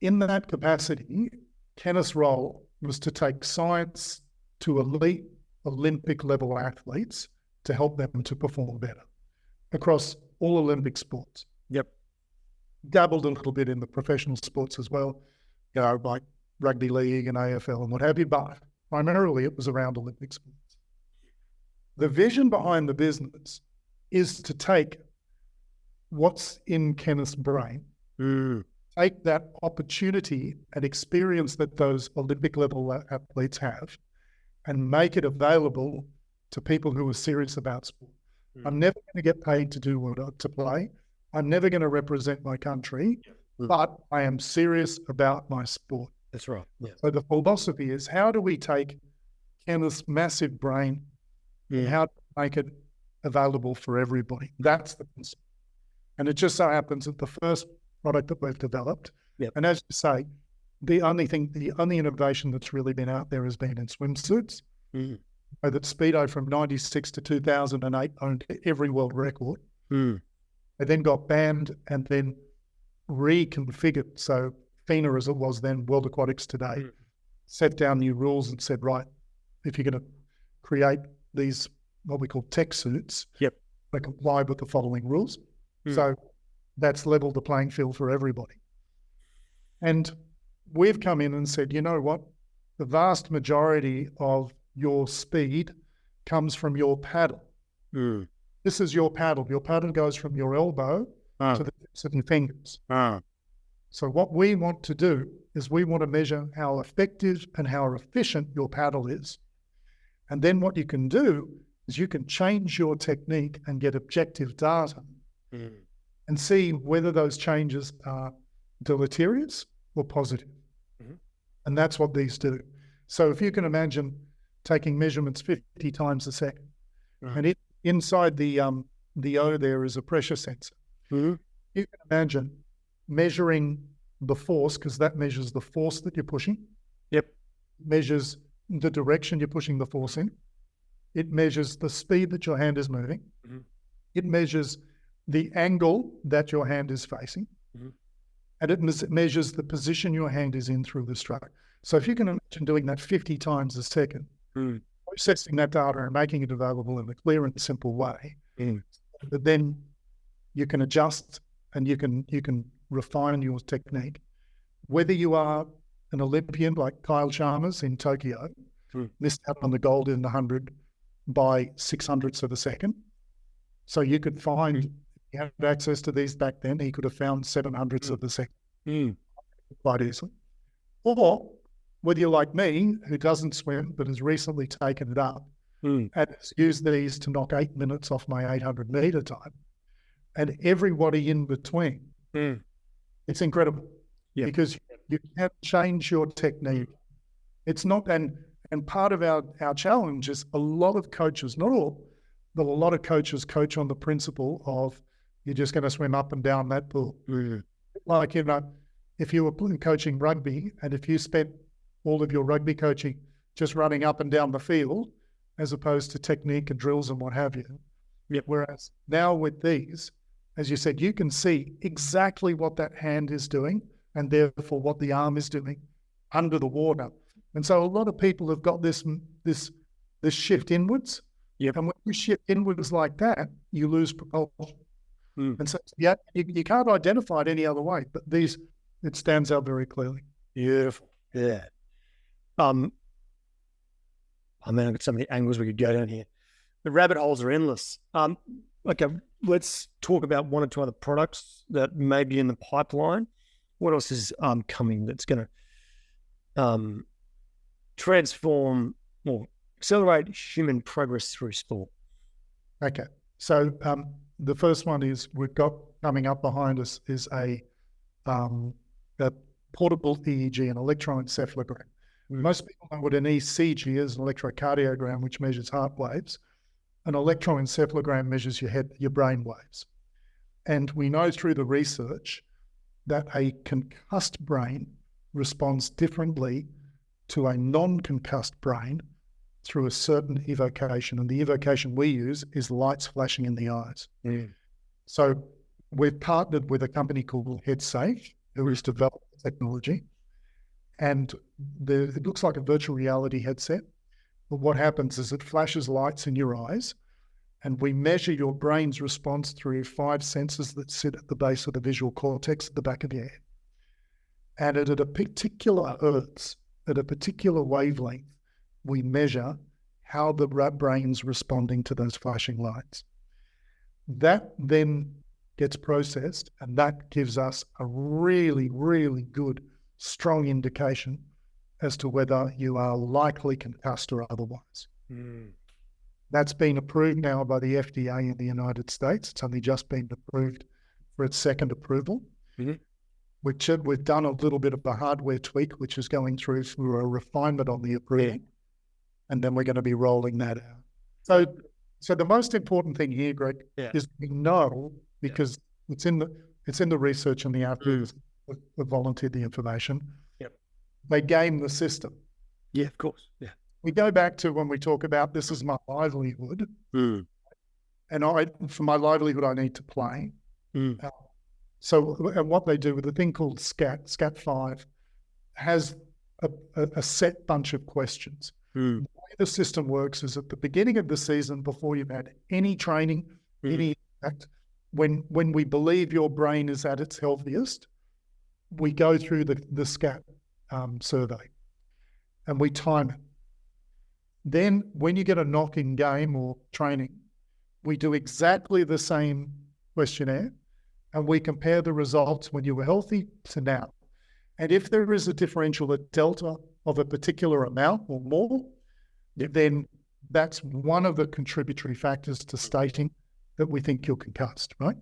In that capacity, Kenneth's role was to take science to elite Olympic level athletes to help them to perform better across all Olympic sports. Yep. Dabbled a little bit in the professional sports as well, like rugby league and AFL and what have you, but primarily it was around Olympic sports. The vision behind the business is to take what's in Kenneth's brain, take that opportunity and experience that those Olympic level athletes have, and make it available to people who are serious about sport. I'm never going to get paid to play. I'm never going to represent my country, but I am serious about my sport. That's right. Yeah. So the philosophy is, how do we take Kenneth's massive brain and how to make it available for everybody? That's the concept. And it just so happens that the first product that we've developed, and as you say, the only innovation that's really been out there has been in swimsuits. So that Speedo from 96 to 2008 owned every world record. They then got banned and then reconfigured. So FINA, as it was then, World Aquatics Today, set down new rules and said, right, if you're going to create these, what we call tech suits, to comply with the following rules. So that's leveled the playing field for everybody. And we've come in and said, you know what? The vast majority of your speed comes from your paddle. This is your paddle. Your paddle goes from your elbow to the tips of your fingers. So what we want to do is we want to measure how effective and how efficient your paddle is. And then what you can do is you can change your technique and get objective data and see whether those changes are deleterious or positive. And that's what these do. So if you can imagine taking measurements 50 times a second, and inside the O there is a pressure sensor. You can imagine measuring the force, because that measures the force that you're pushing. Measures the direction you're pushing the force in. It measures the speed that your hand is moving. It measures the angle that your hand is facing. And it measures the position your hand is in through the stroke. So if you can imagine doing that 50 times a second, processing that data and making it available in a clear and simple way, but then you can adjust and you can refine your technique. Whether you are an Olympian like Kyle Chalmers in Tokyo, missed out on the gold in the 100 by 600ths of a second. So you could find, he had access to these back then, he could have found 700ths of a second quite easily. Or whether you're like me, who doesn't swim but has recently taken it up and has used these to knock 8 minutes off my 800 meter time, and everybody in between, it's incredible because you can change your technique. It's not, and part of our challenge is a lot of coaches, not all, but a lot of coaches coach on the principle of you're just going to swim up and down that pool. Like, if you were coaching rugby and if you spent all of your rugby coaching just running up and down the field as opposed to technique and drills and what have you. Whereas now with these, as you said, you can see exactly what that hand is doing and therefore what the arm is doing under the water. And so a lot of people have got this shift inwards. And when you shift inwards like that, you lose propulsion. And so you can't identify it any other way, but it stands out very clearly. Beautiful. Yeah. I mean, I've got so many angles we could go down here. The rabbit holes are endless. Okay, let's talk about one or two other products that may be in the pipeline. What else is coming that's going to transform or accelerate human progress through sport? Okay, so the first one is we've got coming up behind us is a portable EEG, an electroencephalogram. Most people know what an ECG is, an electrocardiogram, which measures heart waves. An electroencephalogram measures your brain waves. And we know through the research that a concussed brain responds differently to a non-concussed brain through a certain evocation. And the evocation we use is lights flashing in the eyes. So we've partnered with a company called HeadSafe, who has developed the technology. And it looks like a virtual reality headset. But what happens is it flashes lights in your eyes, and we measure your brain's response through 5 sensors that sit at the base of the visual cortex at the back of your head. And at a particular hertz, at a particular wavelength, we measure how the brain's responding to those flashing lights. That then gets processed, and that gives us a really, really good, strong indication as to whether you are likely concussed or otherwise. That's been approved now by the FDA in the United States. It's only just been approved for its second approval. We've done a little bit of a hardware tweak, which is going through a refinement on the approval. And then we're going to be rolling that out. So the most important thing here, Greg, is we know, because it's in the research and the outputs have volunteered the information. They game the system. Yeah, of course. Yeah. We go back to when we talk about this is my livelihood. And for my livelihood, I need to play. So and what they do with a thing called SCAT5 has a set bunch of questions. The way the system works is at the beginning of the season, before you've had any training, any impact. When we believe your brain is at its healthiest, we go through the SCAT survey and we time it. Then when you get a knock in game or training, we do exactly the same questionnaire and we compare the results when you were healthy to now. And if there is a differential, a delta of a particular amount or more, then that's one of the contributory factors to stating that we think you're concussed, right?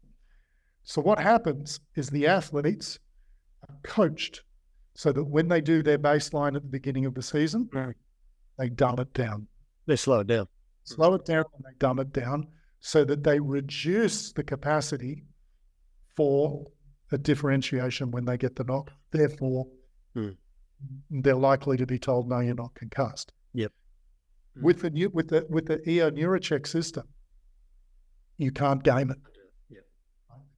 So what happens is the athletes are coached so that when they do their baseline at the beginning of the season, they dumb it down. They slow it down. Slow it down and they dumb it down so that they reduce the capacity for a differentiation when they get the knock. Therefore, they're likely to be told, no, you're not concussed. Yep. With the EO NeuroCheck system, you can't game it. Yep.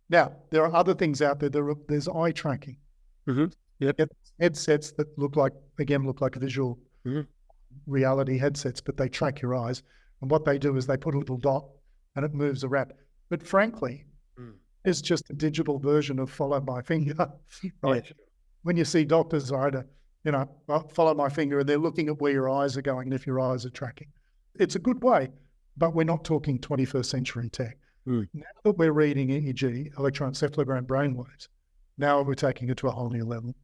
Now, there are other things out there. There's eye tracking. Yep. Headsets that look like visual reality headsets, but they track your eyes. And what they do is they put a little dot and it moves around. But frankly, it's just a digital version of follow my finger. Right? Yeah. When you see doctors either, follow my finger and they're looking at where your eyes are going and if your eyes are tracking. It's a good way, but we're not talking 21st century tech. Now that we're reading EEG, electroencephalogram brainwaves, now we're taking it to a whole new level.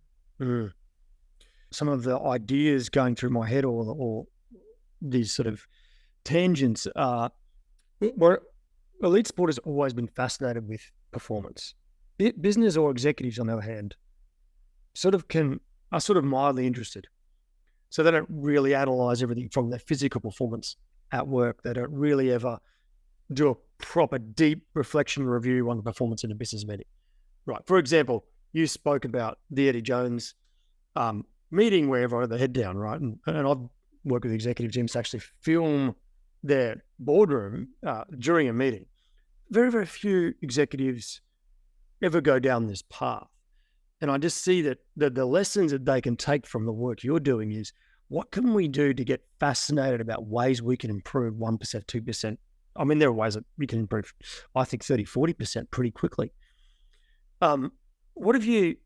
Some of the ideas going through my head or these sort of tangents are where elite sport has always been fascinated with performance. Business or executives, on the other hand, are sort of mildly interested. So they don't really analyze everything from their physical performance at work. They don't really ever do a proper deep reflection review on the performance in a business meeting. Right. For example, you spoke about the Eddie Jones meeting where everyone had their head down, right? And I've worked with executive teams to actually film their boardroom during a meeting. Very, very few executives ever go down this path. And I just see that the lessons that they can take from the work you're doing is, what can we do to get fascinated about ways we can improve 1%, 2%? I mean, there are ways that we can improve, I think, 30, 40% pretty quickly. What have you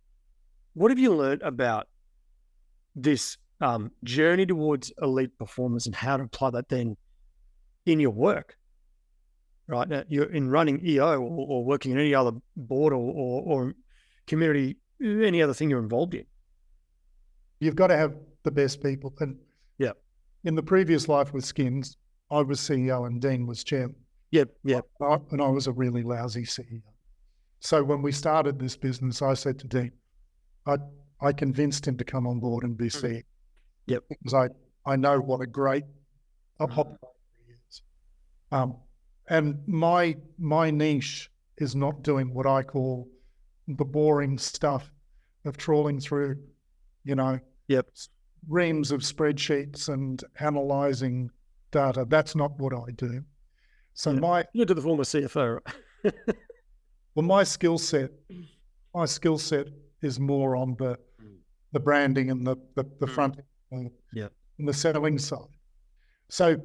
learned about this journey towards elite performance and how to apply that then in your work? Right now, you're in running EO or working in any other board or community, any other thing you're involved in. You've got to have the best people. And in the previous life with Skins, I was CEO and Dean was chairman. Yep. And I was a really lousy CEO. So when we started this business, I said to Dean, I convinced him to come on board and be CEO. Yep. Because I know what a great operator he is. And my niche is not doing what I call the boring stuff of trawling through, reams of spreadsheets and analysing data. That's not what I do. So you're to the former CFO, right? Well, my skill set is more on the branding and the front and the selling side. So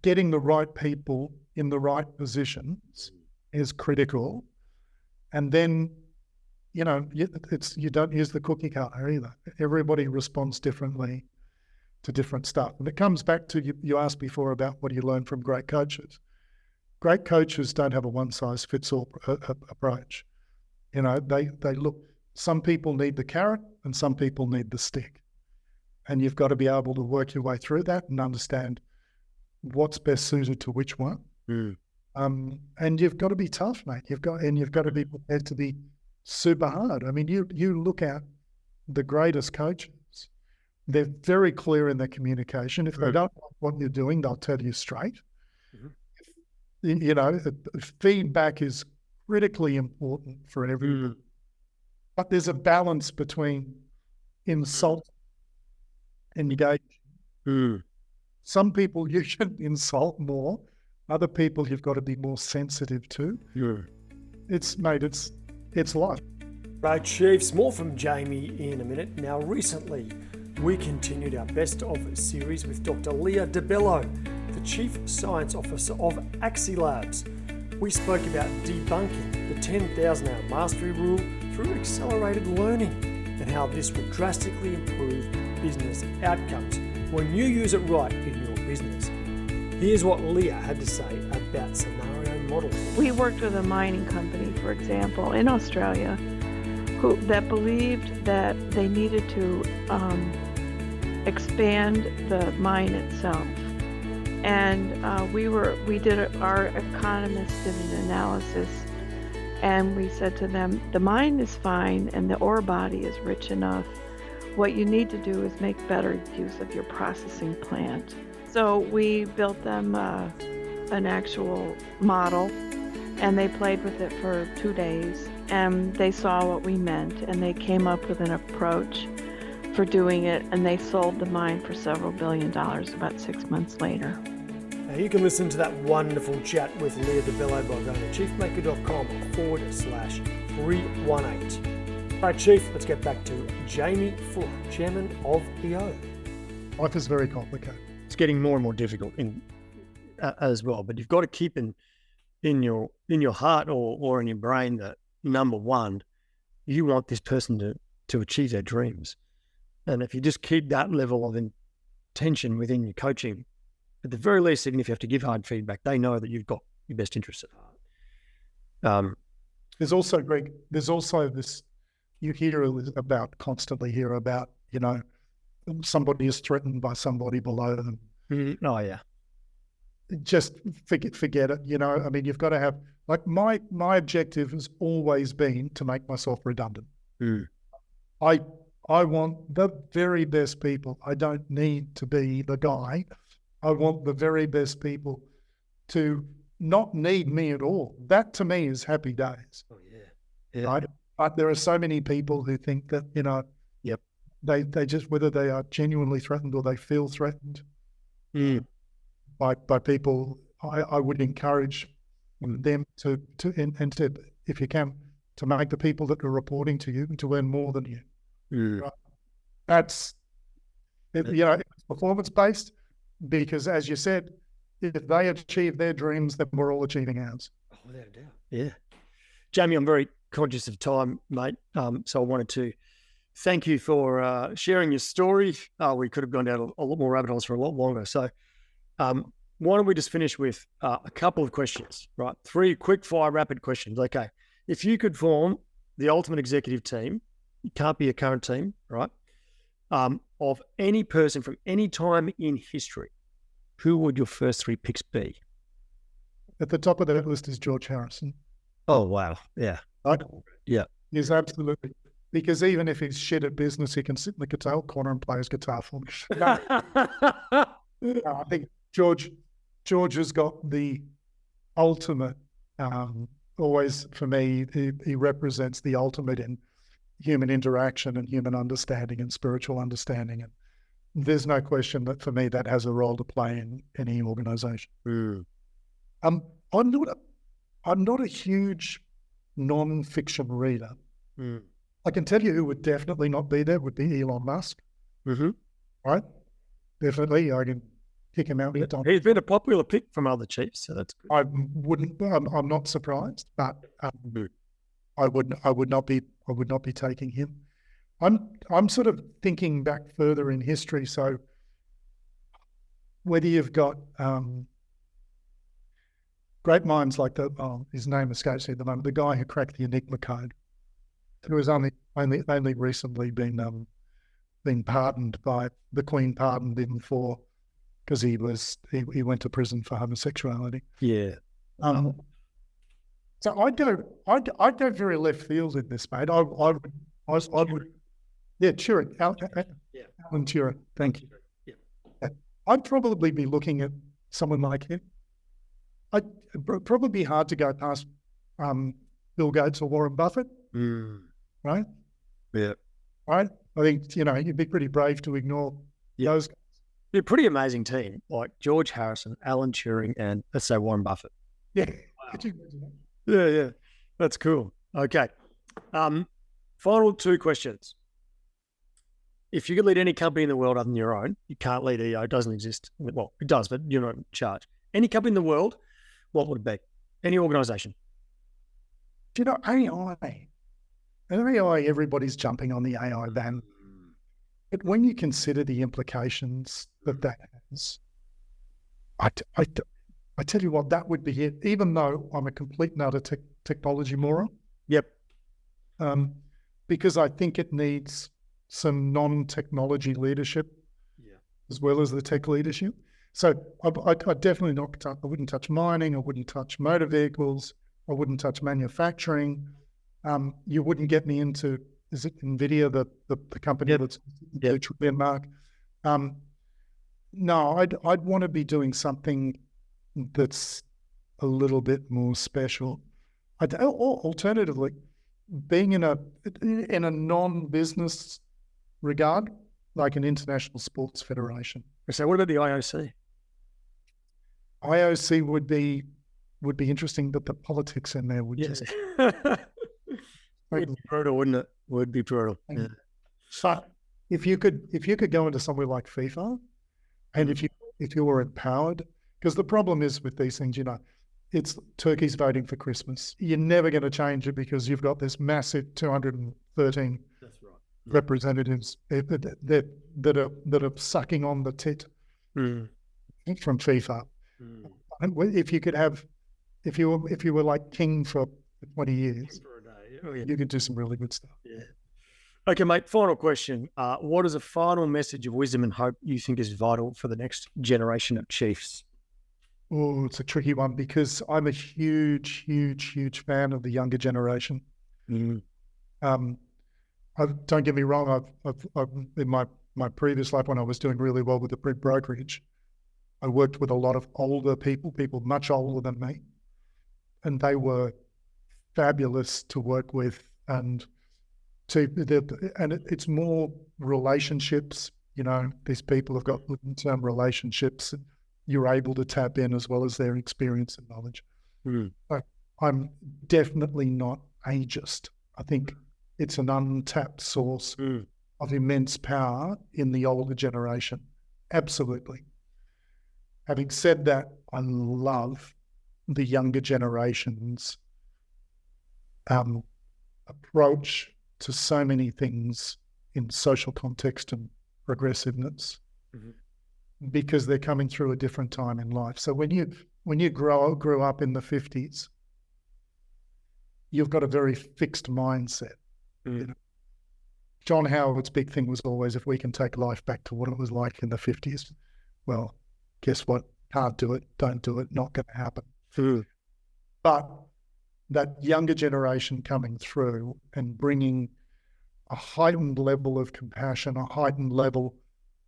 getting the right people in the right positions is critical. And then, you don't use the cookie cutter either. Everybody responds differently to different stuff. And it comes back to, you asked before about what do you learn from great coaches. Great coaches don't have a one-size-fits-all approach. They look, some people need the carrot and some people need the stick. And you've got to be able to work your way through that and understand what's best suited to which one. And you've got to be tough, mate. You've got to be prepared to be super hard. I mean, you look at the greatest coaches, they're very clear in their communication. If they don't like what you're doing, they'll tell you straight. Feedback is critically important for everyone. But there's a balance between insult and engagement. Some people you should insult more. Other people you've got to be more sensitive to. It's life. Right, Chiefs, more from Jaimie in a minute. Now, recently, we continued our Best of series with Dr. Leah DeBello, the Chief Science Officer of Axi Labs. We spoke about debunking the 10,000 hour mastery rule through accelerated learning and how this will drastically improve business outcomes when you use it right in your business. Here's what Leah had to say about scenario modeling. We worked with a mining company, for example, in Australia, that believed that they needed to expand the mine itself. And our economists did an analysis, and we said to them, the mine is fine and the ore body is rich enough. What you need to do is make better use of your processing plant. So we built them an actual model, and they played with it for 2 days, and they saw what we meant, and they came up with an approach for doing it, and they sold the mine for several $1 billion about 6 months later. Now you can listen to that wonderful chat with Leah DeBello by going to chiefmaker.com/318. All right, Chief, let's get back to Jaimie Fuller, Chairman of EO. Life is very complicated. It's getting more and more difficult as well, but you've got to keep in your heart or in your brain that, number one, you want this person to achieve their dreams. And if you just keep that level of intention within your coaching, at the very least, even if you have to give hard feedback, they know that you've got your best interests at heart. There's also, Greg, this, you constantly hear about, somebody is threatened by somebody below them. Mm-hmm. Oh, yeah. Just forget it. I mean, you've got to have, like, my objective has always been to make myself redundant. Mm. I want the very best people. I don't need to be the guy. I want the very best people to not need me at all. That to me is happy days. Oh, yeah. Right? But there are so many people who think that, Yep. they just, whether they are genuinely threatened or they feel threatened by people, I would encourage them to, if you can, to make the people that are reporting to you to earn more than you. Right? That's, it's performance-based, because as you said, if they achieve their dreams, then we're all achieving ours. Oh, without a doubt. Yeah. Jaimie, I'm very conscious of time, mate. So I wanted to thank you for sharing your story. We could have gone down a lot more rabbit holes for a lot longer. So why don't we just finish with a couple of questions, right? 3 quick fire rapid questions. Okay. If you could form the ultimate executive team, it can't be a current team, right? Of any person from any time in history, who would your first 3 picks be? At the top of that list is George Harrison. Oh, wow. Yeah. Right? Yeah. Yes, absolutely. Because even if he's shit at business, he can sit in the guitar corner and play his guitar for me. No, I think George has got the ultimate, always for me, he represents the ultimate in human interaction and human understanding and spiritual understanding. And there's no question that for me, that has a role to play in any organization. Mm. I'm not a huge non-fiction reader. Mm. I can tell you who would definitely not be there would be Elon Musk. Mm-hmm. Right? Definitely. I can kick him out. He's been a popular pick from other chiefs, so that's good. I'm not surprised, but I would not be taking him. I'm sort of thinking back further in history. So whether you've got great minds like his name escapes me at the moment, the guy who cracked the Enigma code, who has only recently been pardoned by the Queen, pardoned him because he went to prison for homosexuality. Yeah. So I'd go very left field in this, mate. I would, yeah, Turing, Alan Turing. Thank you. Yeah. I'd probably be looking at someone like him. I'd probably be hard to go past Bill Gates or Warren Buffett, right? Yeah. Right. I think you'd be pretty brave to ignore those guys. Be a pretty amazing team, like George Harrison, Alan Turing, and let's say Warren Buffett. Yeah. Wow. Yeah. That's cool. Okay. Final 2 questions. If you could lead any company in the world other than your own, you can't lead EO, it doesn't exist. Well, it does, but you're not in charge. Any company in the world, what would it be? Any organisation. Do you know AI? And AI, everybody's jumping on the AI van. But when you consider the implications that has, I tell you what, that would be it. Even though I'm a complete and utter technology moron. Yep. Because I think it needs some non-technology leadership as well as the tech leadership. So I definitely not. I wouldn't touch mining. I wouldn't touch motor vehicles. I wouldn't touch manufacturing. You wouldn't get me into, is it NVIDIA, the company that's the trillion mark? No, I'd want to be doing something that's a little bit more special. Or alternatively, being in a non-business regard, like an international sports federation. So what about the IOC? IOC would be interesting, but the politics in there would just would be brutal, wouldn't it? Would be brutal. Yeah. So if you could go into somewhere like FIFA, and if you were empowered, because the problem is with these things, it's turkeys voting for Christmas. You're never going to change it because you've got this massive 213 representatives that are sucking on the tit from FIFA. And if you were like king for 20 years, you could do some really good stuff. Yeah. Okay, mate, final question. What is a final message of wisdom and hope you think is vital for the next generation of Chiefs? Oh, it's a tricky one because I'm a huge, huge, huge fan of the younger generation. Don't get me wrong. I've in my previous life when I was doing really well with the print brokerage, I worked with a lot of older people much older than me, and they were fabulous to work with. And it's more relationships. These people have got long-term relationships. You're able to tap in as well as their experience and knowledge. I'm definitely not ageist. I think it's an untapped source of immense power in the older generation. Absolutely. Having said that, I love the younger generation's approach to so many things in social context and progressiveness. Because they're coming through a different time in life. So when you grew up in the 50s, you've got a very fixed mindset. John Howard's big thing was always, if we can take life back to what it was like in the 50s, well, guess what? Can't do it, don't do it, not going to happen. But that younger generation coming through and bringing a heightened level of compassion, a heightened level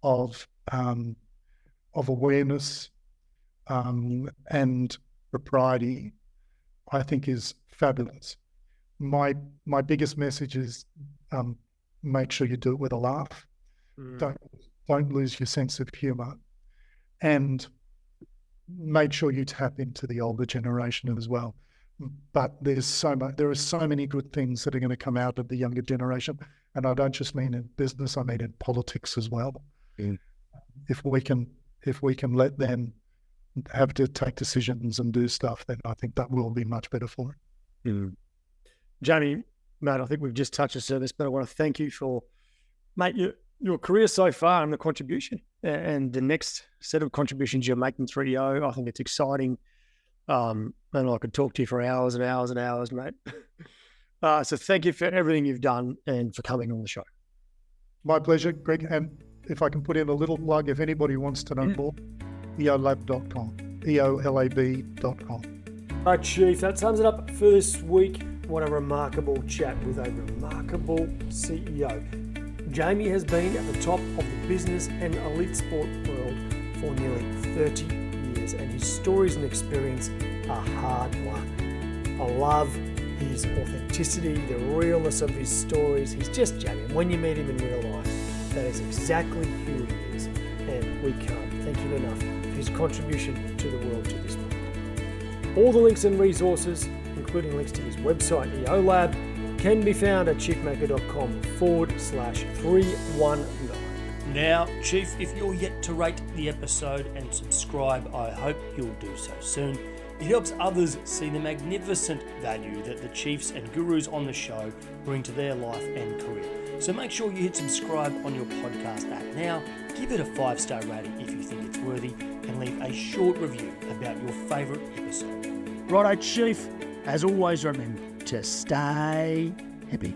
of awareness and propriety, I think is fabulous. My biggest message is make sure you do it with a laugh. Don't lose your sense of humour, and make sure you tap into the older generation as well. But there are so many good things that are going to come out of the younger generation, and I don't just mean in business, I mean in politics as well. If we can let them have to take decisions and do stuff, then I think that will be much better for it. Jaimie, mate, I think we've just touched the surface, but I want to thank you for, mate, your career so far and the contribution and the next set of contributions you're making through EO. I think it's exciting. And I could talk to you for hours and hours and hours, mate. So thank you for everything you've done and for coming on the show. My pleasure, Greg. And if I can put in a little plug, if anybody wants to know more, eolab.com, eolab.com. All right, Chief, that sums it up for this week. What a remarkable chat with a remarkable CEO. Jaimie has been at the top of the business and elite sport world for nearly 30 years, and his stories and experience are hard won. I love his authenticity, the realness of his stories. He's just Jaimie. When you meet him in real life, that is exactly who he is, and we can't thank him enough for his contribution to the world to this point. All the links and resources, including links to his website, EOLab, can be found at chiefmaker.com/319. Now, Chief, if you're yet to rate the episode and subscribe, I hope you'll do so soon. It helps others see the magnificent value that the chiefs and gurus on the show bring to their life and career. So make sure you hit subscribe on your podcast app now, give it a 5-star rating if you think it's worthy, and leave a short review about your favourite episode. Righto, Chief. As always, remember to stay happy.